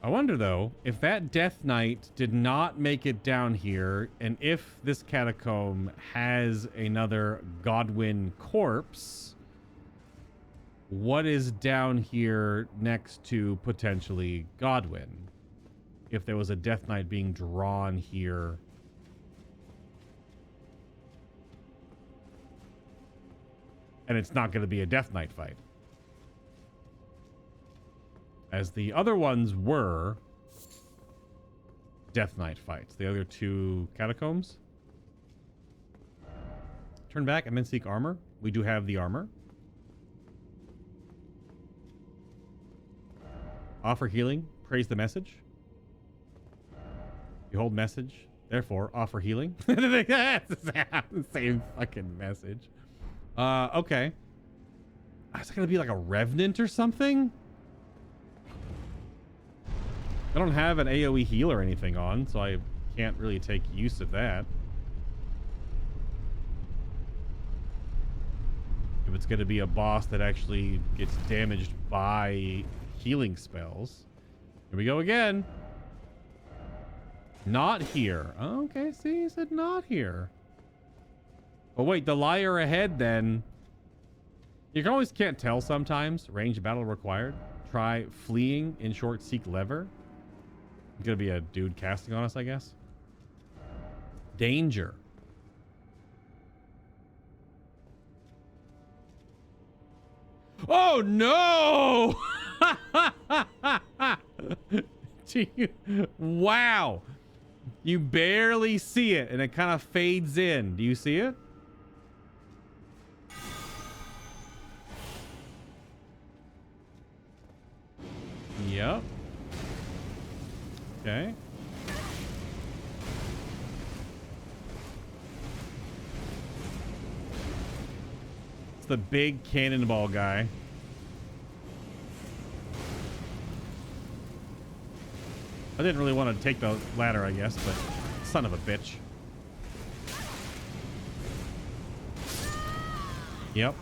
I wonder, though, if that Death Knight did not make it down here, and if this catacomb has another Godwyn corpse, what is down here next to potentially Godwyn? If there was a Death Knight being drawn here. And it's not going to be a Death Knight fight. As the other ones were Death Knight fights. The other two catacombs. Turn back and then seek armor. We do have the armor. Offer healing. Praise the message. Behold message. Therefore, offer healing. That's the same fucking message. Okay. Is it going to be like a revenant or something? I don't have an AoE heal or anything on, so I can't really take use of that. If it's going to be a boss that actually gets damaged by healing spells. Here we go again. Not here. Okay, see, he said not here. But wait, the liar ahead then. You can always can't tell sometimes. Range battle required. Try fleeing in short, seek lever. It's gonna be a dude casting on us, I guess. Danger. Oh no! Wow. You barely see it and it kind of fades in. Do you see it? Yep. Okay. It's the big cannonball guy. I didn't really want to take the ladder, I guess, but son of a bitch. Yep.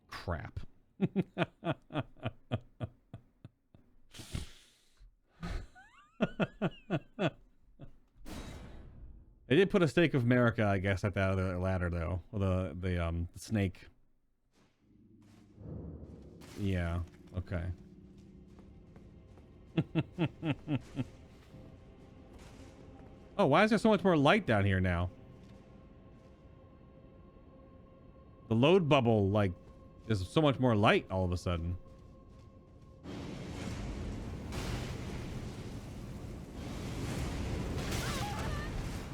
Crap. They did put a stake of America, I guess, at that other ladder, though. Or the snake. Yeah. Okay. Oh, why is there so much more light down here now? The load bubble, like, there's so much more light all of a sudden.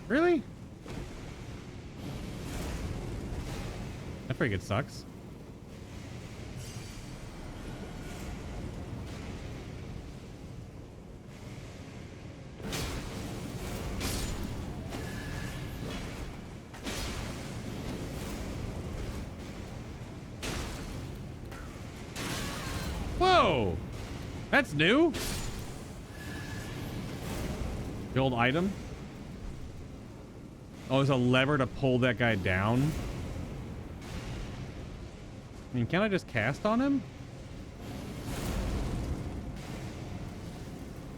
Really? That freaking sucks. Whoa! That's new? The old item? Oh, there's a lever to pull that guy down? I mean, can't I just cast on him?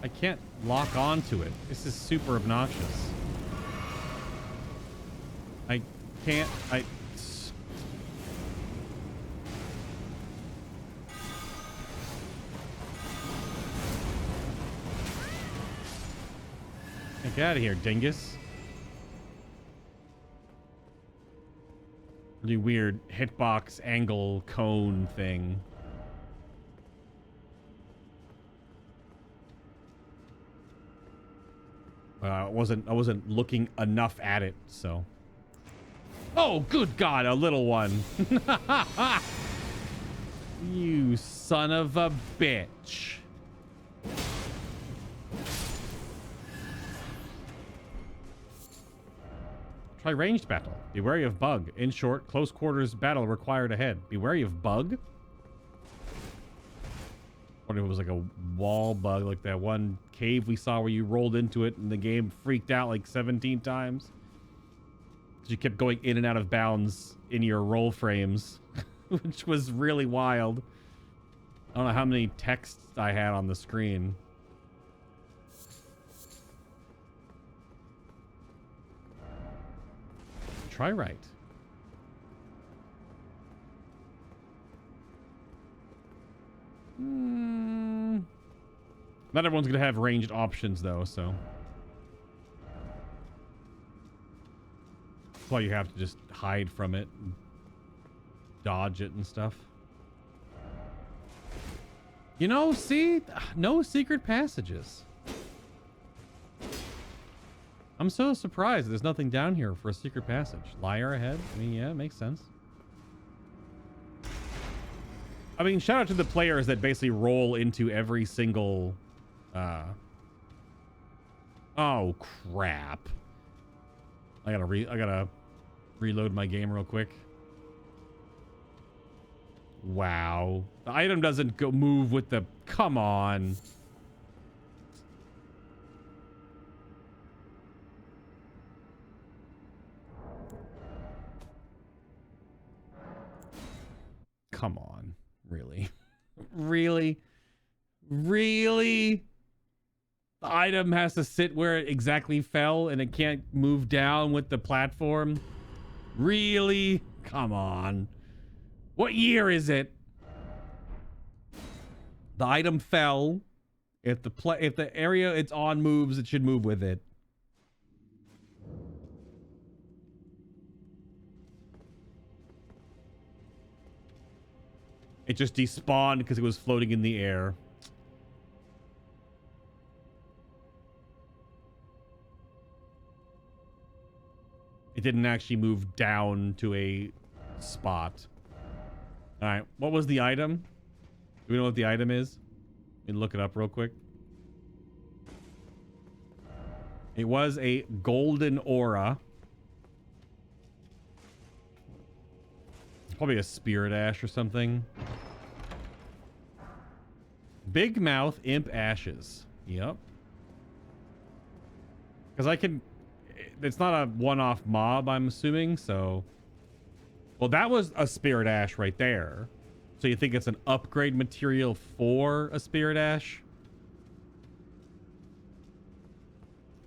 I can't lock onto it. This is super obnoxious. I can't... I get out of here, dingus. Really weird hitbox angle cone thing. I wasn't looking enough at it, so. Oh, good God, a little one. You son of a bitch. Try ranged battle. Be wary of bug. In short, close quarters battle required ahead. Be wary of bug? What if it was like a wall bug, like that one cave we saw where you rolled into it and the game freaked out like 17 times? You kept going in and out of bounds in your roll frames, which was really wild. I don't know how many texts I had on the screen. Try right. Not everyone's gonna have ranged options though, so that's why you have to just hide from it and dodge it and stuff. You know, see, no secret passages. I'm so surprised there's nothing down here for a secret passage. Liar ahead? I mean, yeah, it makes sense. I mean, shout out to the players that basically roll into every single... Oh, crap. I gotta reload my game real quick. Wow. The item doesn't go move with the... Come on. Come on. Really? Really? Really? The item has to sit where it exactly fell and it can't move down with the platform? Really? Come on. What year is it? The item fell. If the area it's on moves, it should move with it. It just despawned because it was floating in the air. It didn't actually move down to a spot. All right, what was the item? Do we know what the item is? Let me look it up real quick. It was a golden aura. Probably a spirit ash or something. Big mouth imp ashes. Yep. Because I can... It's not a one-off mob, I'm assuming, so... Well, that was a spirit ash right there. So you think it's an upgrade material for a spirit ash?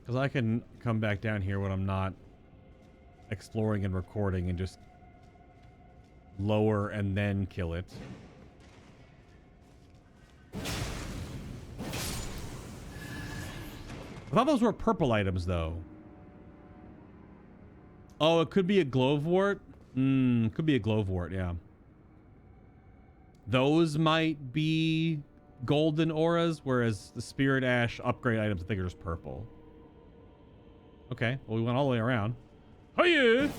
Because I can come back down here when I'm not exploring and recording and just lower and then kill it. I thought those were purple items, though. Oh, it could be a glowwort? Could be a glowwort, yeah. Those might be golden auras, whereas the spirit ash upgrade items, I think, are just purple. Okay, well, we went all the way around. Hiya!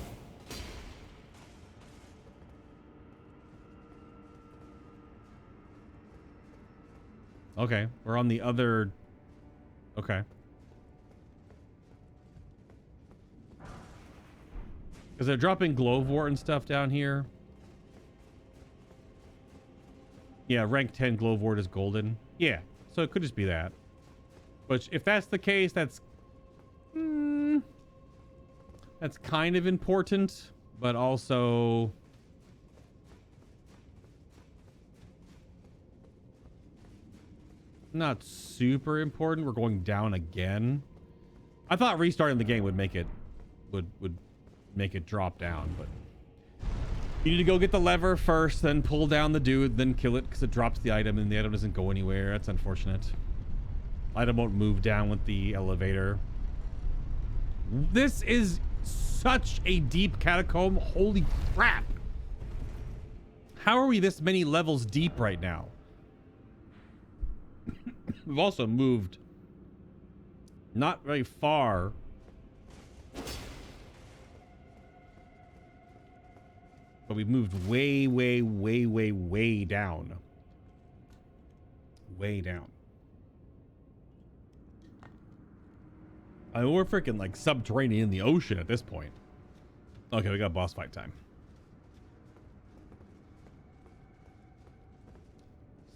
Okay, we're on the other... Okay. Because they're dropping glowwort and stuff down here. Yeah, rank 10 glowwort is golden. Yeah, so it could just be that. But if that's the case, that's... that's kind of important, but also... not super important. We're going down again. I thought restarting the game would make it... would make it drop down, but... You need to go get the lever first, then pull down the dude, then kill it because it drops the item and the item doesn't go anywhere. That's unfortunate. Item won't move down with the elevator. This is such a deep catacomb. Holy crap. How are we this many levels deep right now? We've also moved not very far. But we've moved way, way, way, way, way down. Way down. I mean, we're freaking like subterranean in the ocean at this point. Okay, we got boss fight time.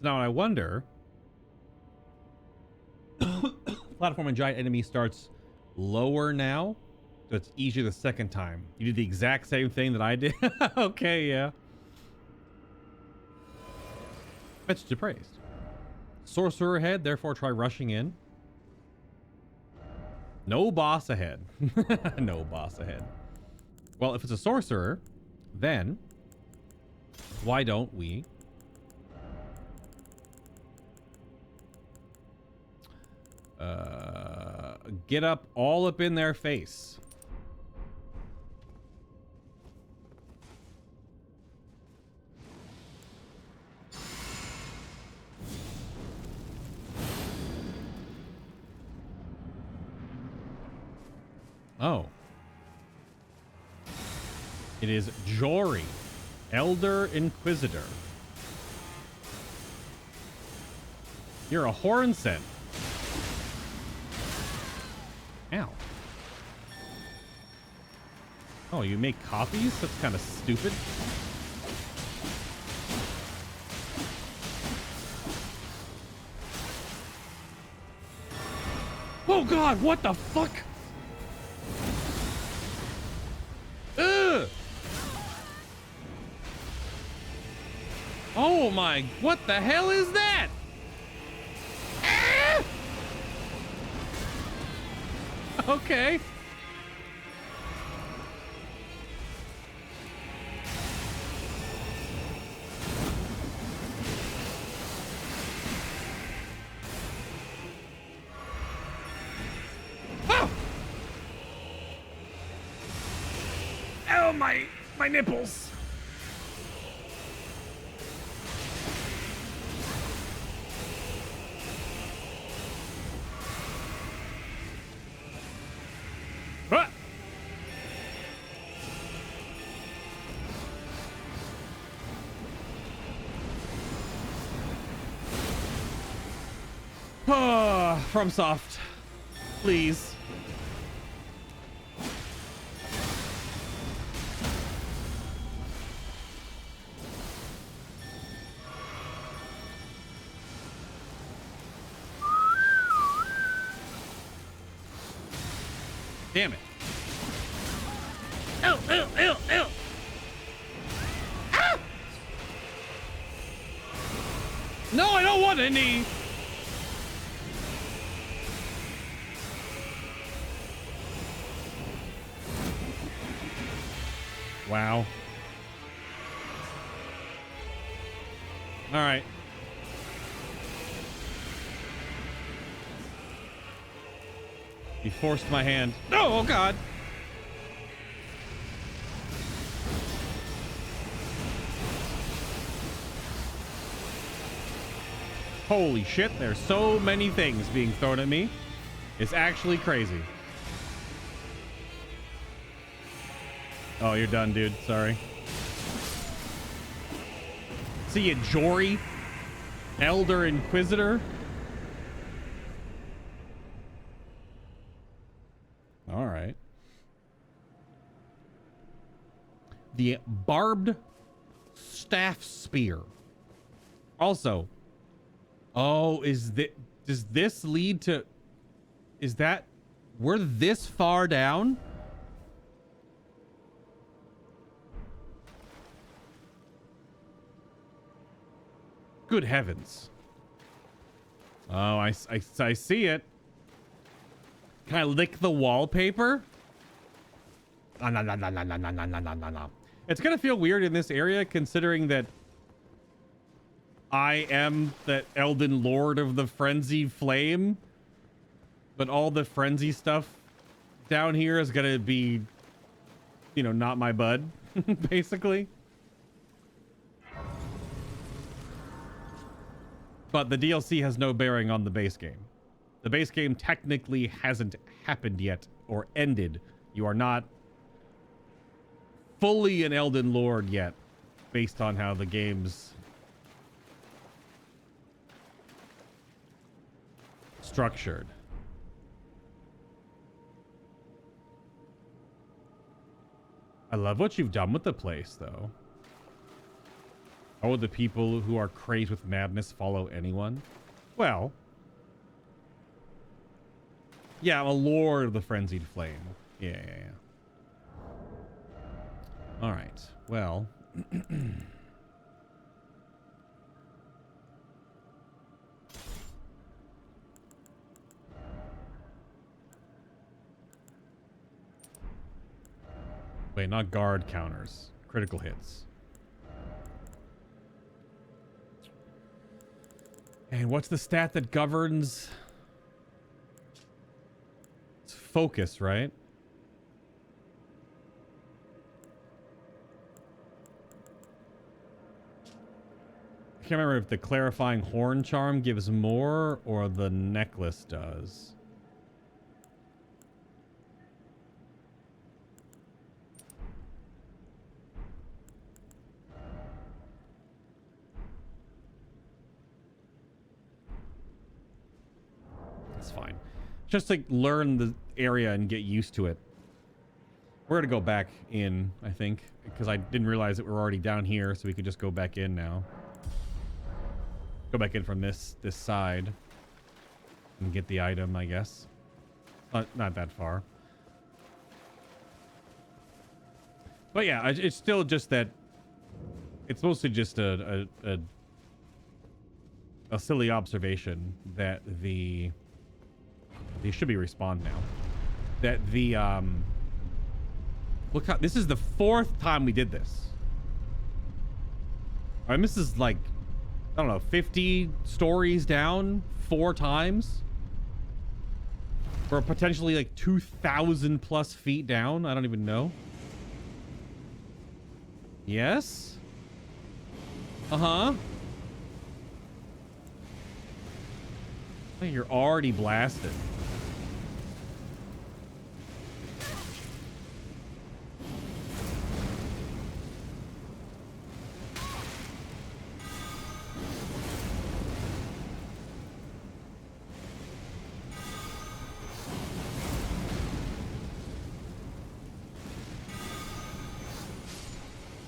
So now I wonder... Platform and giant enemy starts lower now, so it's easier the second time. You did the exact same thing that I did. Okay, yeah. Message appraised. Sorcerer ahead, therefore try rushing in. No boss ahead. No boss ahead. Well, if it's a sorcerer, then why don't we get up all up in their face? Oh. It is Jori, Elder Inquisitor. You're a horn scent. Ow. Oh, you make copies? That's kind of stupid. Oh god, what the fuck? Ugh! Oh my, what the hell is that? Ah! Okay. Oh! Oh, my nipples. FromSoft, please. Damn it. Ew, ew, ew, ew. Ah! No, I don't want any. Wow. All right. He forced my hand. Oh, God. Holy shit, there's so many things being thrown at me. It's actually crazy. Oh, you're done, dude. Sorry. See you, Jori, Elder Inquisitor. All right. The barbed staff spear. Also, oh, does this lead to? Is that we're this far down? Good heavens. Oh, I see it. Can I lick the wallpaper? No. It's gonna feel weird in this area considering that I am the Elden Lord of the Frenzied Flame, but all the frenzy stuff down here is gonna be, you know, not my bud, basically. But the DLC has no bearing on the base game. The base game technically hasn't happened yet or ended. You are not fully an Elden Lord yet. based on how the game's structured. I love what you've done with the place, though. Oh, the people who are crazed with madness follow anyone? Well, yeah, I'm a lord of the frenzied flame. Yeah. All right. Well. Wait, not guard counters. Critical hits. And what's the stat that governs? It's focus, right? I can't remember if the clarifying horn charm gives more or the necklace does. It's fine. Just like learn the area and get used to it. We're gonna go back in, I think, because I didn't realize that we're already down here, so we could just go back in now. Go back in from this side and get the item, I guess. Not that far. But yeah, it's still just that. It's mostly just a silly observation that they should be respawned now. That the look how this is the 4th time we did this. I mean, this is like, I don't know, 50 stories down 4 times. We're potentially like 2,000 plus feet down. I don't even know. Yes. Uh-huh. Oh, you're already blasted.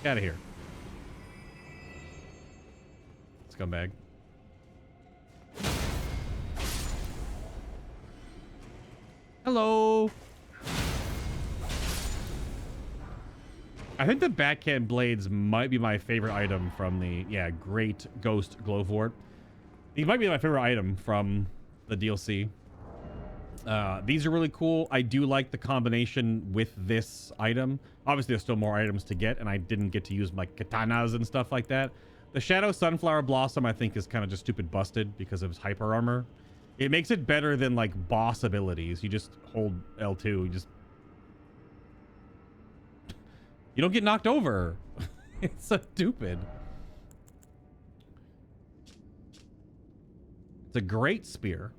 Get out of here. Scumbag. Hello. I think the Backhand Blades might be my favorite item from the, Great Ghost Glowfort. These might be my favorite item from the DLC. These are really cool. I do like the combination with this item. Obviously, there's still more items to get, and I didn't get to use my katanas and stuff like that. The Shadow Sunflower Blossom, I think, is kind of just stupid busted because of his hyper armor. It makes it better than, like, boss abilities. You just hold L2. You don't get knocked over. It's so stupid. It's a great spear.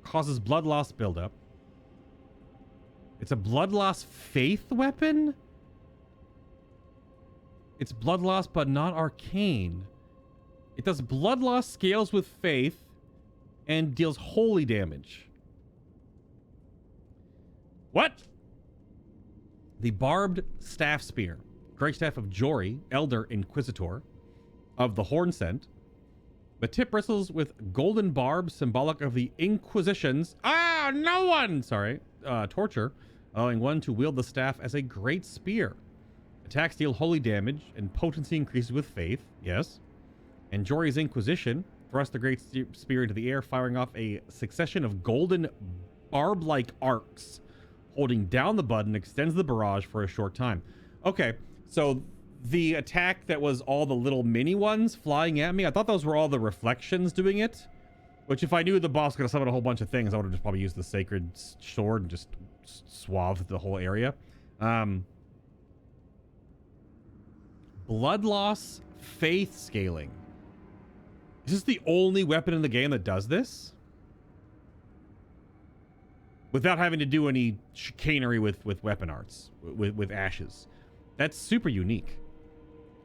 Causes blood loss buildup. It's a blood loss faith weapon? It's blood loss, but not arcane. It does blood loss, scales with faith, and deals holy damage. What? The Barbed Staff Spear. Great Staff of Jori, Elder Inquisitor of the Horn Scent. The tip bristles with golden barbs, symbolic of the Inquisition's torture, allowing one to wield the staff as a great spear. Attacks deal holy damage, and potency increases with faith. Yes. And Jori's Inquisition thrust the great spear into the air, firing off a succession of golden barb-like arcs. Holding down the button extends the barrage for a short time. Okay, so the attack that was all the little mini ones flying at me, I thought those were all the reflections doing it. Which, if I knew the boss was going to summon a whole bunch of things, I would have just probably used the Sacred Sword and just swathed the whole area. Blood loss, faith scaling. Is this the only weapon in the game that does this? Without having to do any chicanery with weapon arts, with ashes. That's super unique.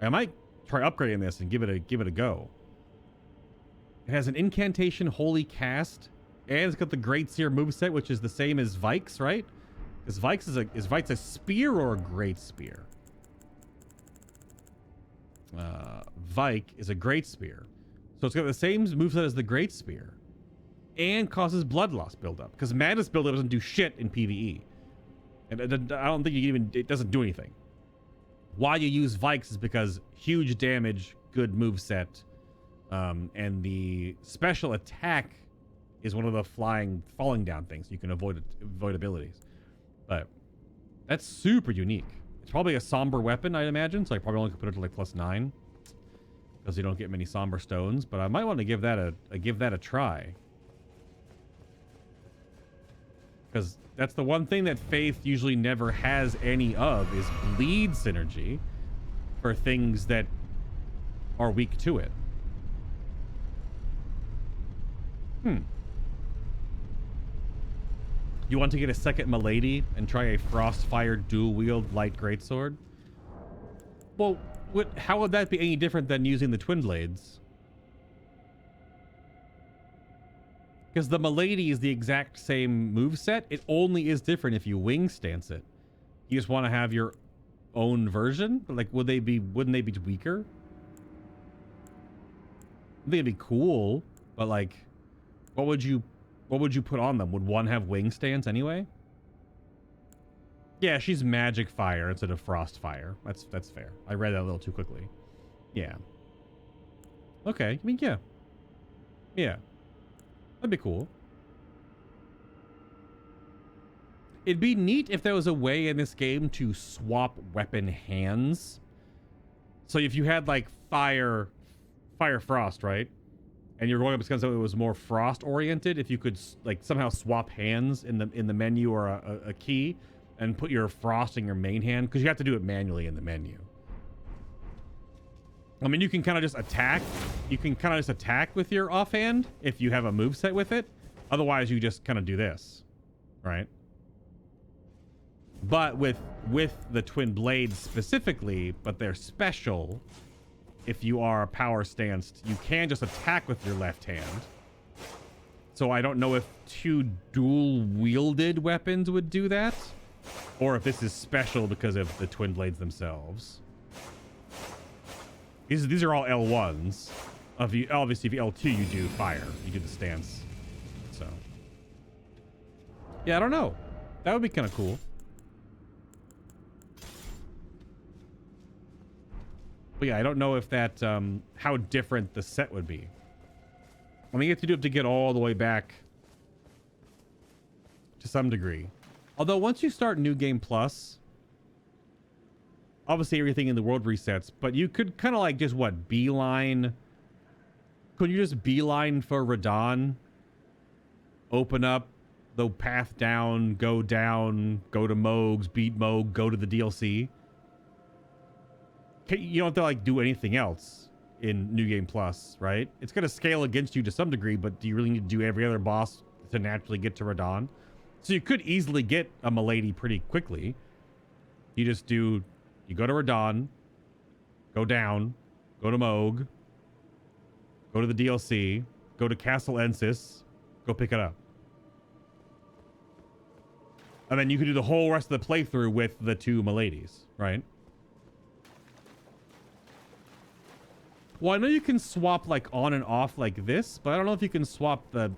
I might try upgrading this and give it a go. It has an Incantation Holy Cast, and it's got the Great Seer moveset, which is the same as Vike's, right? Because Vike's a spear or a Great Spear? Vike is a Great Spear. So it's got the same moveset as the Great Spear. And causes blood loss buildup. Because Madness buildup doesn't do shit in PvE. And I don't think it doesn't do anything. Why you use Vikes is because huge damage, good moveset. And the special attack is one of the falling down things. You can avoid abilities. But that's super unique. It's probably a somber weapon, I'd imagine. So I probably only could put it to like +9. Because you don't get many somber stones. But I might want to give that a try. Because that's the one thing that Faith usually never has any of, is bleed synergy for things that are weak to it. You want to get a second Milady and try a Frostfire dual-wield light greatsword? Well, how would that be any different than using the Twin Blades? Because the Milady is the exact same moveset. It only is different if you wing stance it. You just want to have your own version? But like, wouldn't they be weaker? I think it'd be cool, but like, what would you put on them? Would one have wing stance anyway? Yeah, she's magic fire instead of frost fire. That's fair. I read that a little too quickly. Yeah. Okay. I mean, yeah. Yeah. That'd be cool. It'd be neat if there was a way in this game to swap weapon hands. So if you had like fire frost, right? And you're going up against something that was more frost oriented, if you could like somehow swap hands in the menu or a key and put your frost in your main hand, because you have to do it manually in the menu. I mean, you can kind of just attack. You can kind of just attack with your offhand if you have a moveset with it. Otherwise, you just kind of do this, right? But with the Twin Blades specifically, but they're special. If you are power stanced, you can just attack with your left hand. So I don't know if two dual-wielded weapons would do that, or if this is special because of the Twin Blades themselves. These are all L1s. Obviously, if you L2, you do fire. You do the stance. So, yeah, I don't know. That would be kind of cool. But yeah, I don't know if that, how different the set would be. I mean, you have to get all the way back to some degree. Although once you start New Game Plus, obviously everything in the world resets, but you could kind of like just beeline. Could you just beeline for Radahn? Open up the path down, go to Mohg's, beat Mohg, go to the DLC. You don't have to like do anything else in New Game Plus, right? It's going to scale against you to some degree, but do you really need to do every other boss to naturally get to Radahn? So you could easily get a Milady pretty quickly. You go to Radahn, go down, go to Mohg, go to the DLC, go to Castle Ensis, go pick it up. And then you can do the whole rest of the playthrough with the two Miladies, right? Well, I know you can swap like on and off like this, but I don't know if you can swap the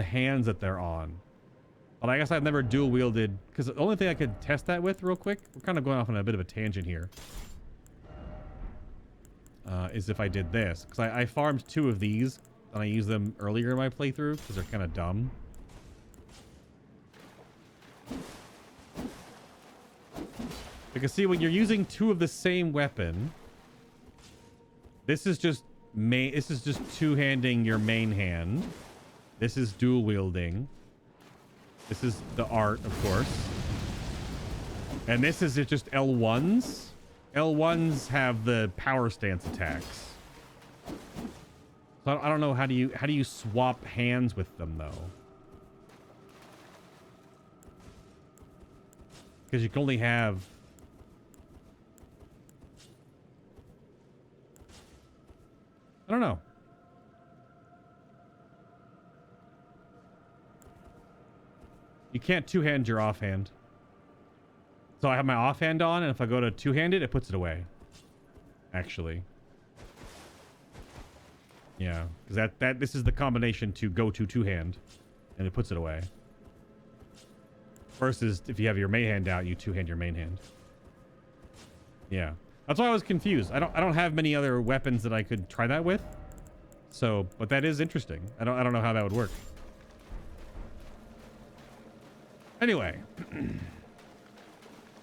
hands that they're on. But I guess I've never dual wielded, because the only thing I could test that with real quick, we're kind of going off on a bit of a tangent here, is if I did this. Because I farmed 2 of these, and I used them earlier in my playthrough, because they're kind of dumb. Because see, when you're using 2 of the same weapon, this is just two-handing your main hand. This is dual wielding. This is the art, of course. And this is just L1s. L1s have the power stance attacks. So I don't know, how do you swap hands with them though? Because you can only have I don't know. You can't two-hand your offhand. So I have my offhand on, and if I go to two-handed, it puts it away. Actually. Yeah, because this is the combination to go to two-hand, and it puts it away. Versus if you have your main hand out, you two-hand your main hand. Yeah, that's why I was confused. I don't have many other weapons that I could try that with. So, but that is interesting. I don't know how that would work. Anyway,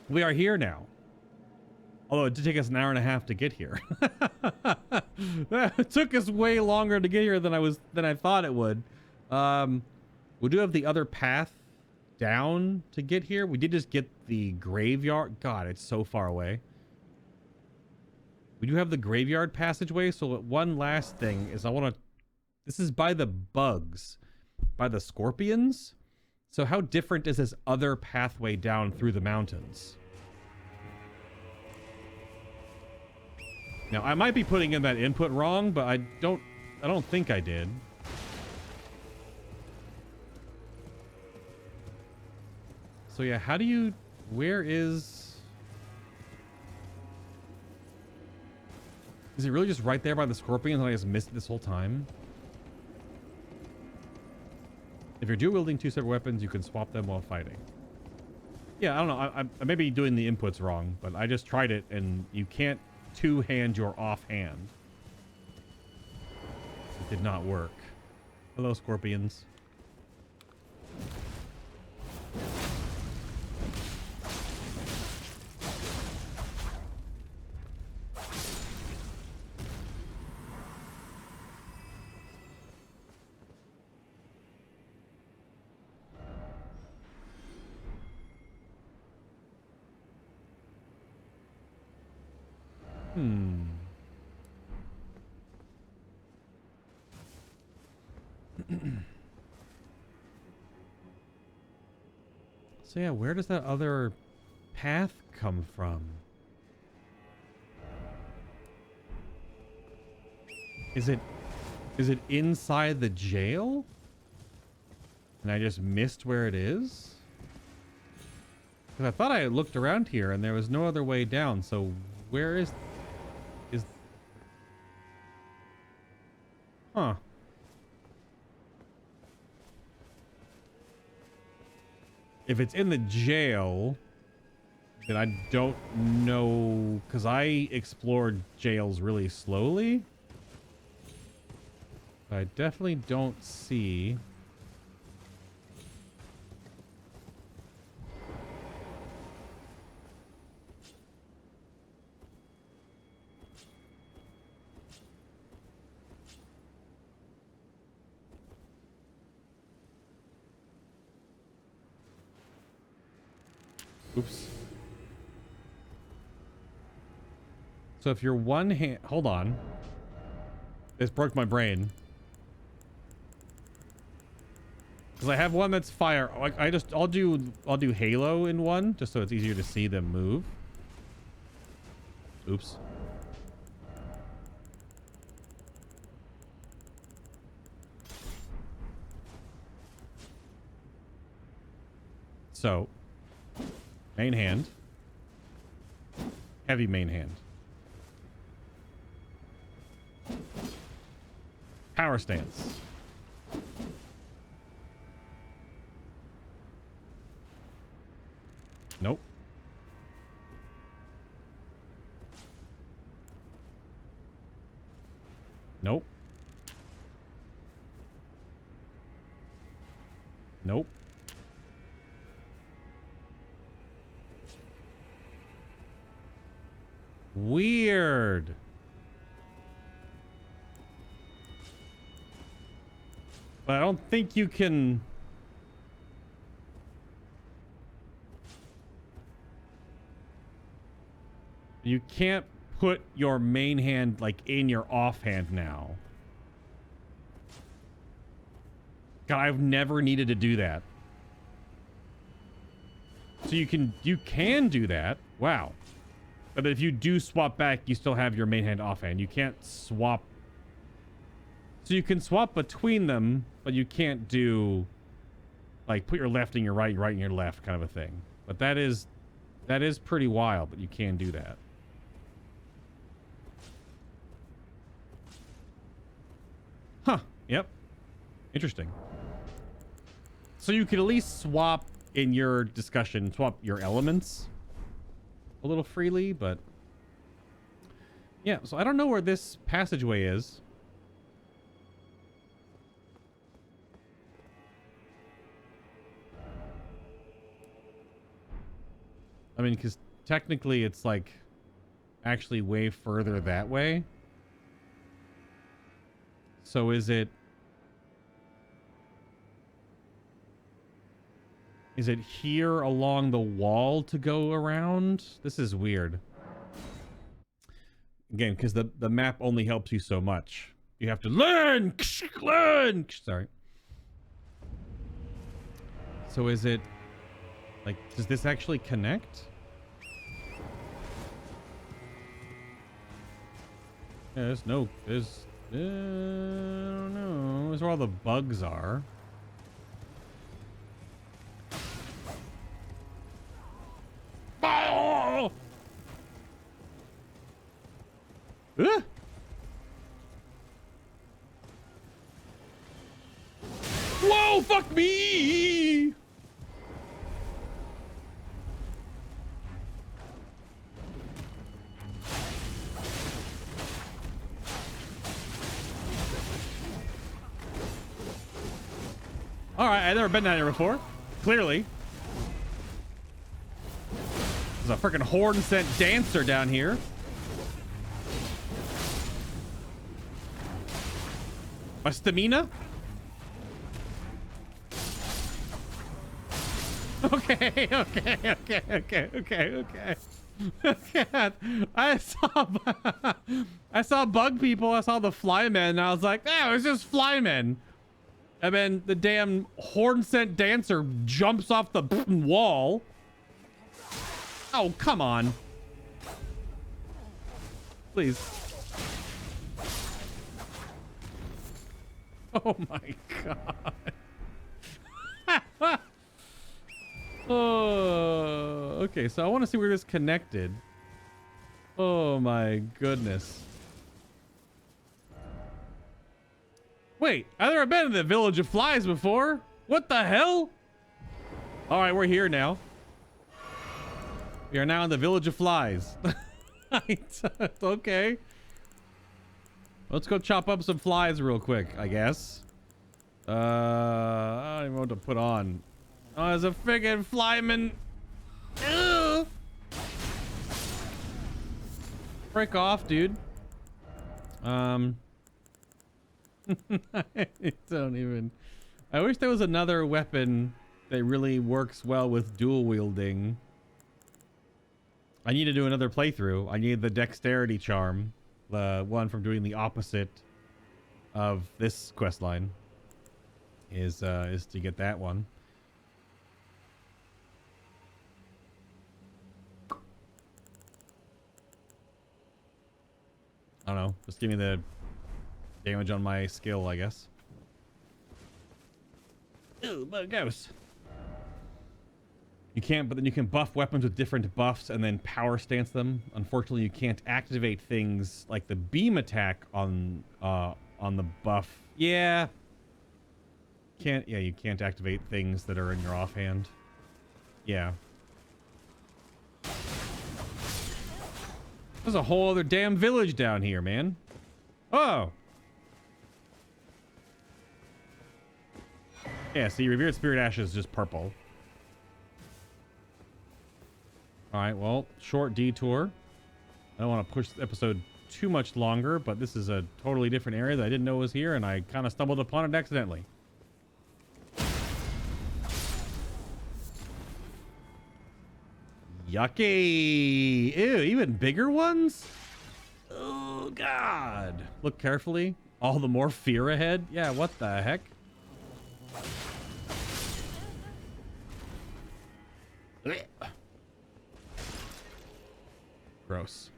we are here now. Although it did take us an hour and a half to get here. It took us way longer to get here than I thought it would. We do have the other path down to get here. We did just get the graveyard. God, it's so far away. We do have the graveyard passageway. So one last thing is this is by the bugs, by the scorpions. So how different is this other pathway down through the mountains? Now, I might be putting in that input wrong, but I don't think I did. So yeah, where is it really just right there by the scorpions and I just missed it this whole time? If you're dual wielding two separate weapons, you can swap them while fighting. Yeah, I don't know. I may be doing the inputs wrong, but I just tried it and you can't two-hand your offhand. It did not work. Hello, scorpions. So yeah, where does that other path come from? Is it inside the jail? And I just missed where it is? Because I thought I looked around here and there was no other way down. So where is... Huh. If it's in the jail, then I don't know, because I explored jails really slowly. I definitely don't see... Oops. So if you're one hand... Hold on. This broke my brain. Because I have one that's fire. I'll do Halo in one, just so it's easier to see them move. Oops. So... Main hand. Heavy main hand. Power stance. Nope. Nope. Nope. Weird. But I don't think you can... You can't put your main hand, like, in your offhand now. God, I've never needed to do that. So you can do that. Wow. But if you do swap back, you still have your main hand offhand. You can't swap So you can swap between them, but you can't do like put your left in your right and your left kind of a thing. But that is pretty wild, but you can do that. Huh. Yep. Interesting. So you can at least swap in your discussion, swap your elements a little freely, but yeah, so I don't know where this passageway is. I mean, because technically it's like actually way further that way. So is it here along the wall to go around? This is weird. Again, because the map only helps you so much. You have to learn! Learn! Sorry. So is it... like, does this actually connect? Yeah, there's no... there's... I don't know. That's where all the bugs are. Oh! Whoa, fuck me! Alright, I've never been down here before. Clearly. There's a freaking horn-sent dancer down here. My stamina? Okay. I saw bug people. I saw the flymen. And I was like, oh, it's just flymen. And then the damn horn-sent dancer jumps off the wall. Oh, come on. Please. Oh my god. Oh, okay, so I want to see where this connected. Oh my goodness. Wait, I've never been in the Village of Flies before. What the hell? All right, we're here now. We are now in the Village of Flies. Okay. Let's go chop up some flies real quick, I guess. I don't even know what to put on. Oh, there's a friggin' flyman. Ew. Break off, dude. I don't even... I wish there was another weapon that really works well with dual wielding. I need to do another playthrough. I need the dexterity charm. The one from doing the opposite of this quest line is to get that one. I don't know. Just give me the damage on my skill, I guess. Ooh, bug ghost. You can't, but then you can buff weapons with different buffs and then power stance them. Unfortunately, you can't activate things like the beam attack on the buff. Yeah. You can't activate things that are in your offhand. Yeah. There's a whole other damn village down here, man. Oh. Yeah, see, Revered Spirit Ash is just purple. Alright, well, short detour. I don't want to push the episode too much longer, but this is a totally different area that I didn't know was here, and I kind of stumbled upon it accidentally. Yucky! Ew, even bigger ones? Oh, God. Look carefully. All the more fear ahead? Yeah, what the heck? Gross.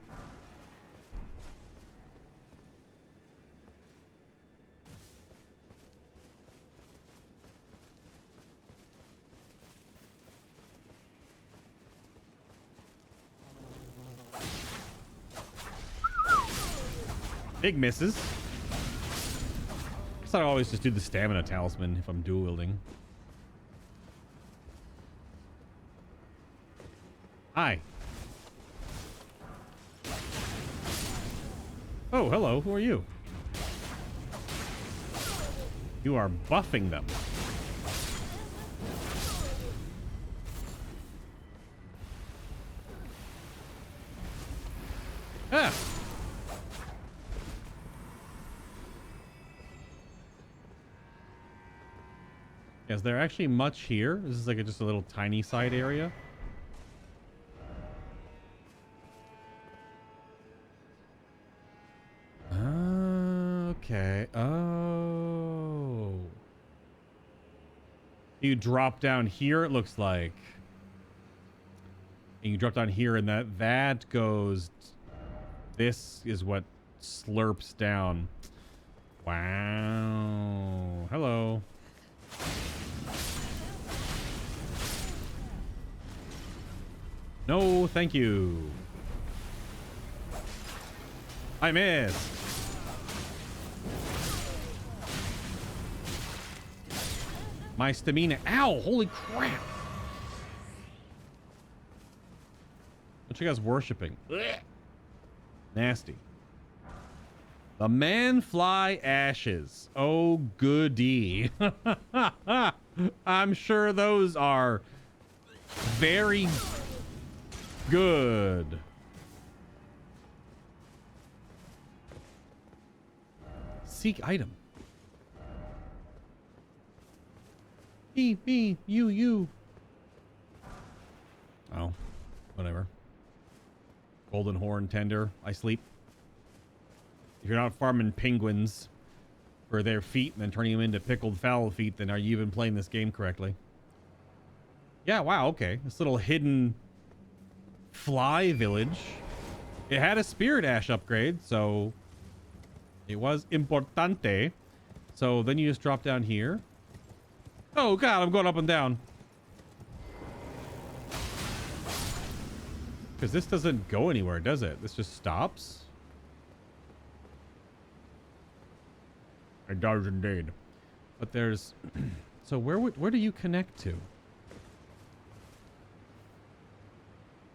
Big misses. I thought I always just do the stamina talisman if I'm dual wielding. Hi. Oh, hello. Who are you? You are buffing them. Ah. Is there actually much here? This is like just a little tiny side area. Okay. Oh. You drop down here, it looks like. And you drop down here, and that goes. This is what slurps down. Wow. Hello. No, thank you. I missed. My stamina. Ow! Holy crap! What you guys worshiping? Blech. Nasty. The man-fly ashes. Oh, goody. I'm sure those are very good. Seek item. Me, you. Oh, whatever. Golden horn tender. I sleep. If you're not farming penguins for their feet and then turning them into pickled fowl feet, then are you even playing this game correctly? Yeah, wow, okay. This little hidden fly village. It had a spirit ash upgrade, so it was importante. So then you just drop down here. Oh god, I'm going up and down. Because this doesn't go anywhere, does it? This just stops? It does indeed. But there's... So where do you connect to?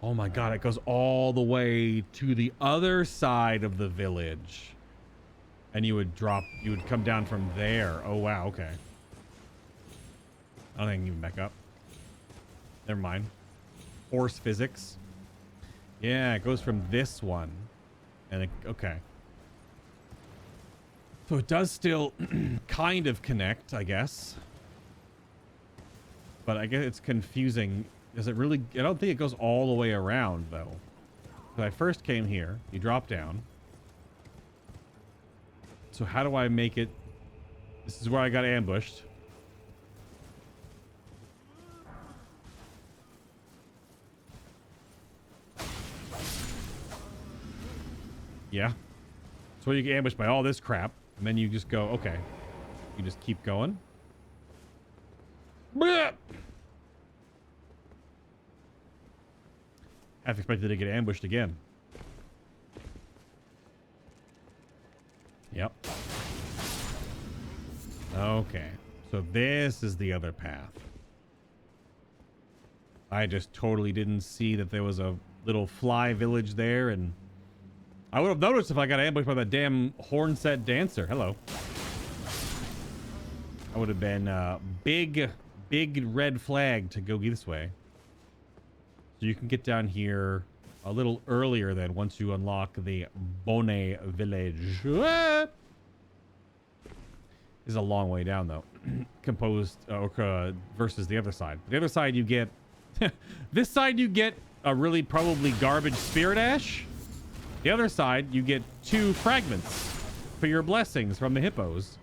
Oh my god, it goes all the way to the other side of the village. And you would come down from there. Oh wow, okay. I don't think I can even back up. Never mind. Force physics. Yeah, it goes from this one. And it, okay. So it does still kind of connect, I guess. But I guess it's confusing. Does it really? I don't think it goes all the way around, though. When I first came here, you drop down. So how do I make it? This is where I got ambushed. Yeah. So you get ambushed by all this crap, and then you just go, okay. You just keep going. Blech! Half expected to get ambushed again. Yep. Okay. So this is the other path. I just totally didn't see that there was a little fly village there, and I would have noticed if I got ambushed by that damn horn set dancer. Hello. I would have been big red flag to go this way. So you can get down here a little earlier than once you unlock the Bonne village. This is a long way down though. Composed versus the other side. The other side you get this side you get a really probably garbage spirit ash. The other side you get 2 fragments for your blessings from the hippos.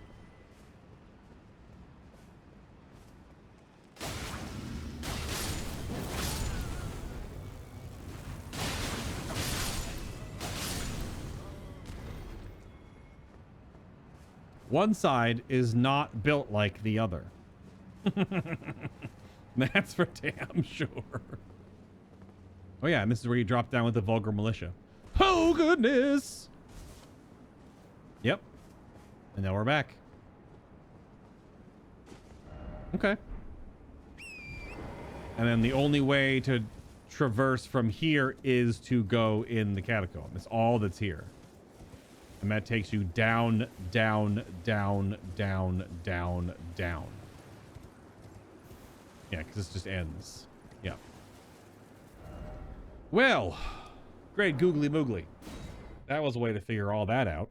One side is not built like the other. That's for damn sure. Oh yeah, and this is where you drop down with the vulgar militia. Oh goodness! Yep. And now we're back. Okay. And then the only way to traverse from here is to go in the catacomb. That's all that's here. And that takes you down, down, down, down, down, down. Yeah, because this just ends. Yeah. Well, great googly moogly. That was a way to figure all that out.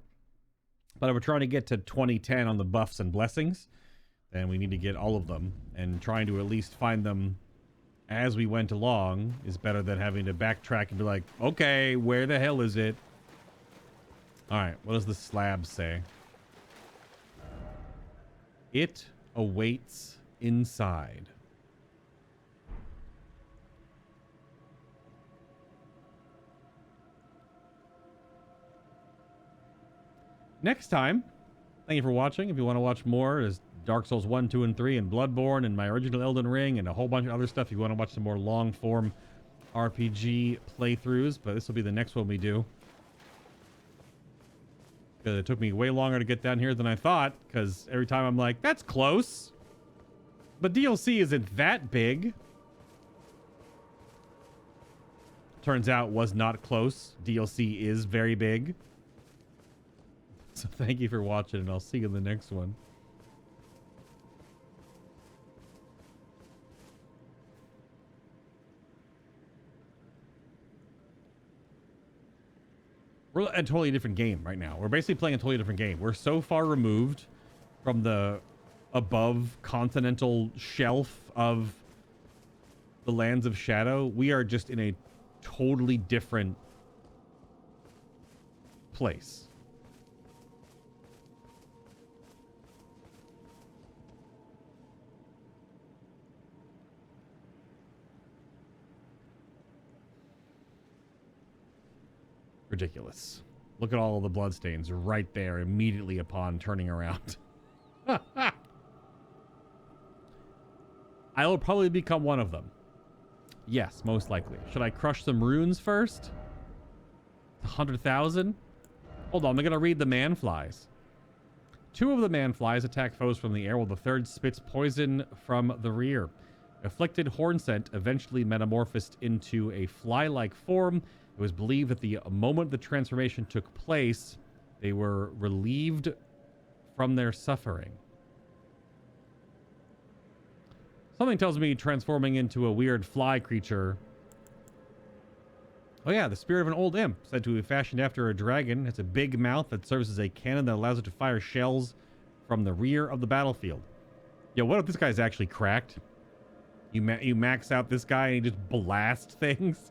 But if we're trying to get to 2010 on the buffs and blessings, then we need to get all of them. And trying to at least find them as we went along is better than having to backtrack and be like, okay, where the hell is it? All right, what does the slab say? It awaits inside. Next time, thank you for watching. If you want to watch more, there's Dark Souls 1, 2, and 3, and Bloodborne, and my original Elden Ring, and a whole bunch of other stuff. If you want to watch some more long-form RPG playthroughs, but this will be the next one we do. Because it took me way longer to get down here than I thought, because every time I'm like, that's close. But DLC isn't that big. Turns out was not close. DLC is very big. So thank you for watching, and I'll see you in the next one. We're a totally different game right now. We're basically playing a totally different game. We're so far removed from the above continental shelf of the Lands of Shadow. We are just in a totally different place. Ridiculous. Look at all of the bloodstains right there immediately upon turning around. I will probably become one of them. Yes, most likely. Should I crush some runes first? 100,000? Hold on, I'm going to read the manflies. 2 of the manflies attack foes from the air, while the third spits poison from the rear. Afflicted Hornsent eventually metamorphosed into a fly-like form. It was believed that the moment the transformation took place, they were relieved from their suffering. Something tells me transforming into a weird fly creature. Oh yeah, the spirit of an old imp, said to be fashioned after a dragon. It's a big mouth that serves as a cannon that allows it to fire shells from the rear of the battlefield. Yo, what if this guy's actually cracked? You max out this guy and he just blasts things?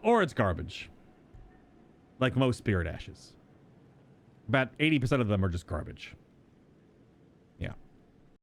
Or it's garbage. Like most spirit ashes. About 80% of them are just garbage.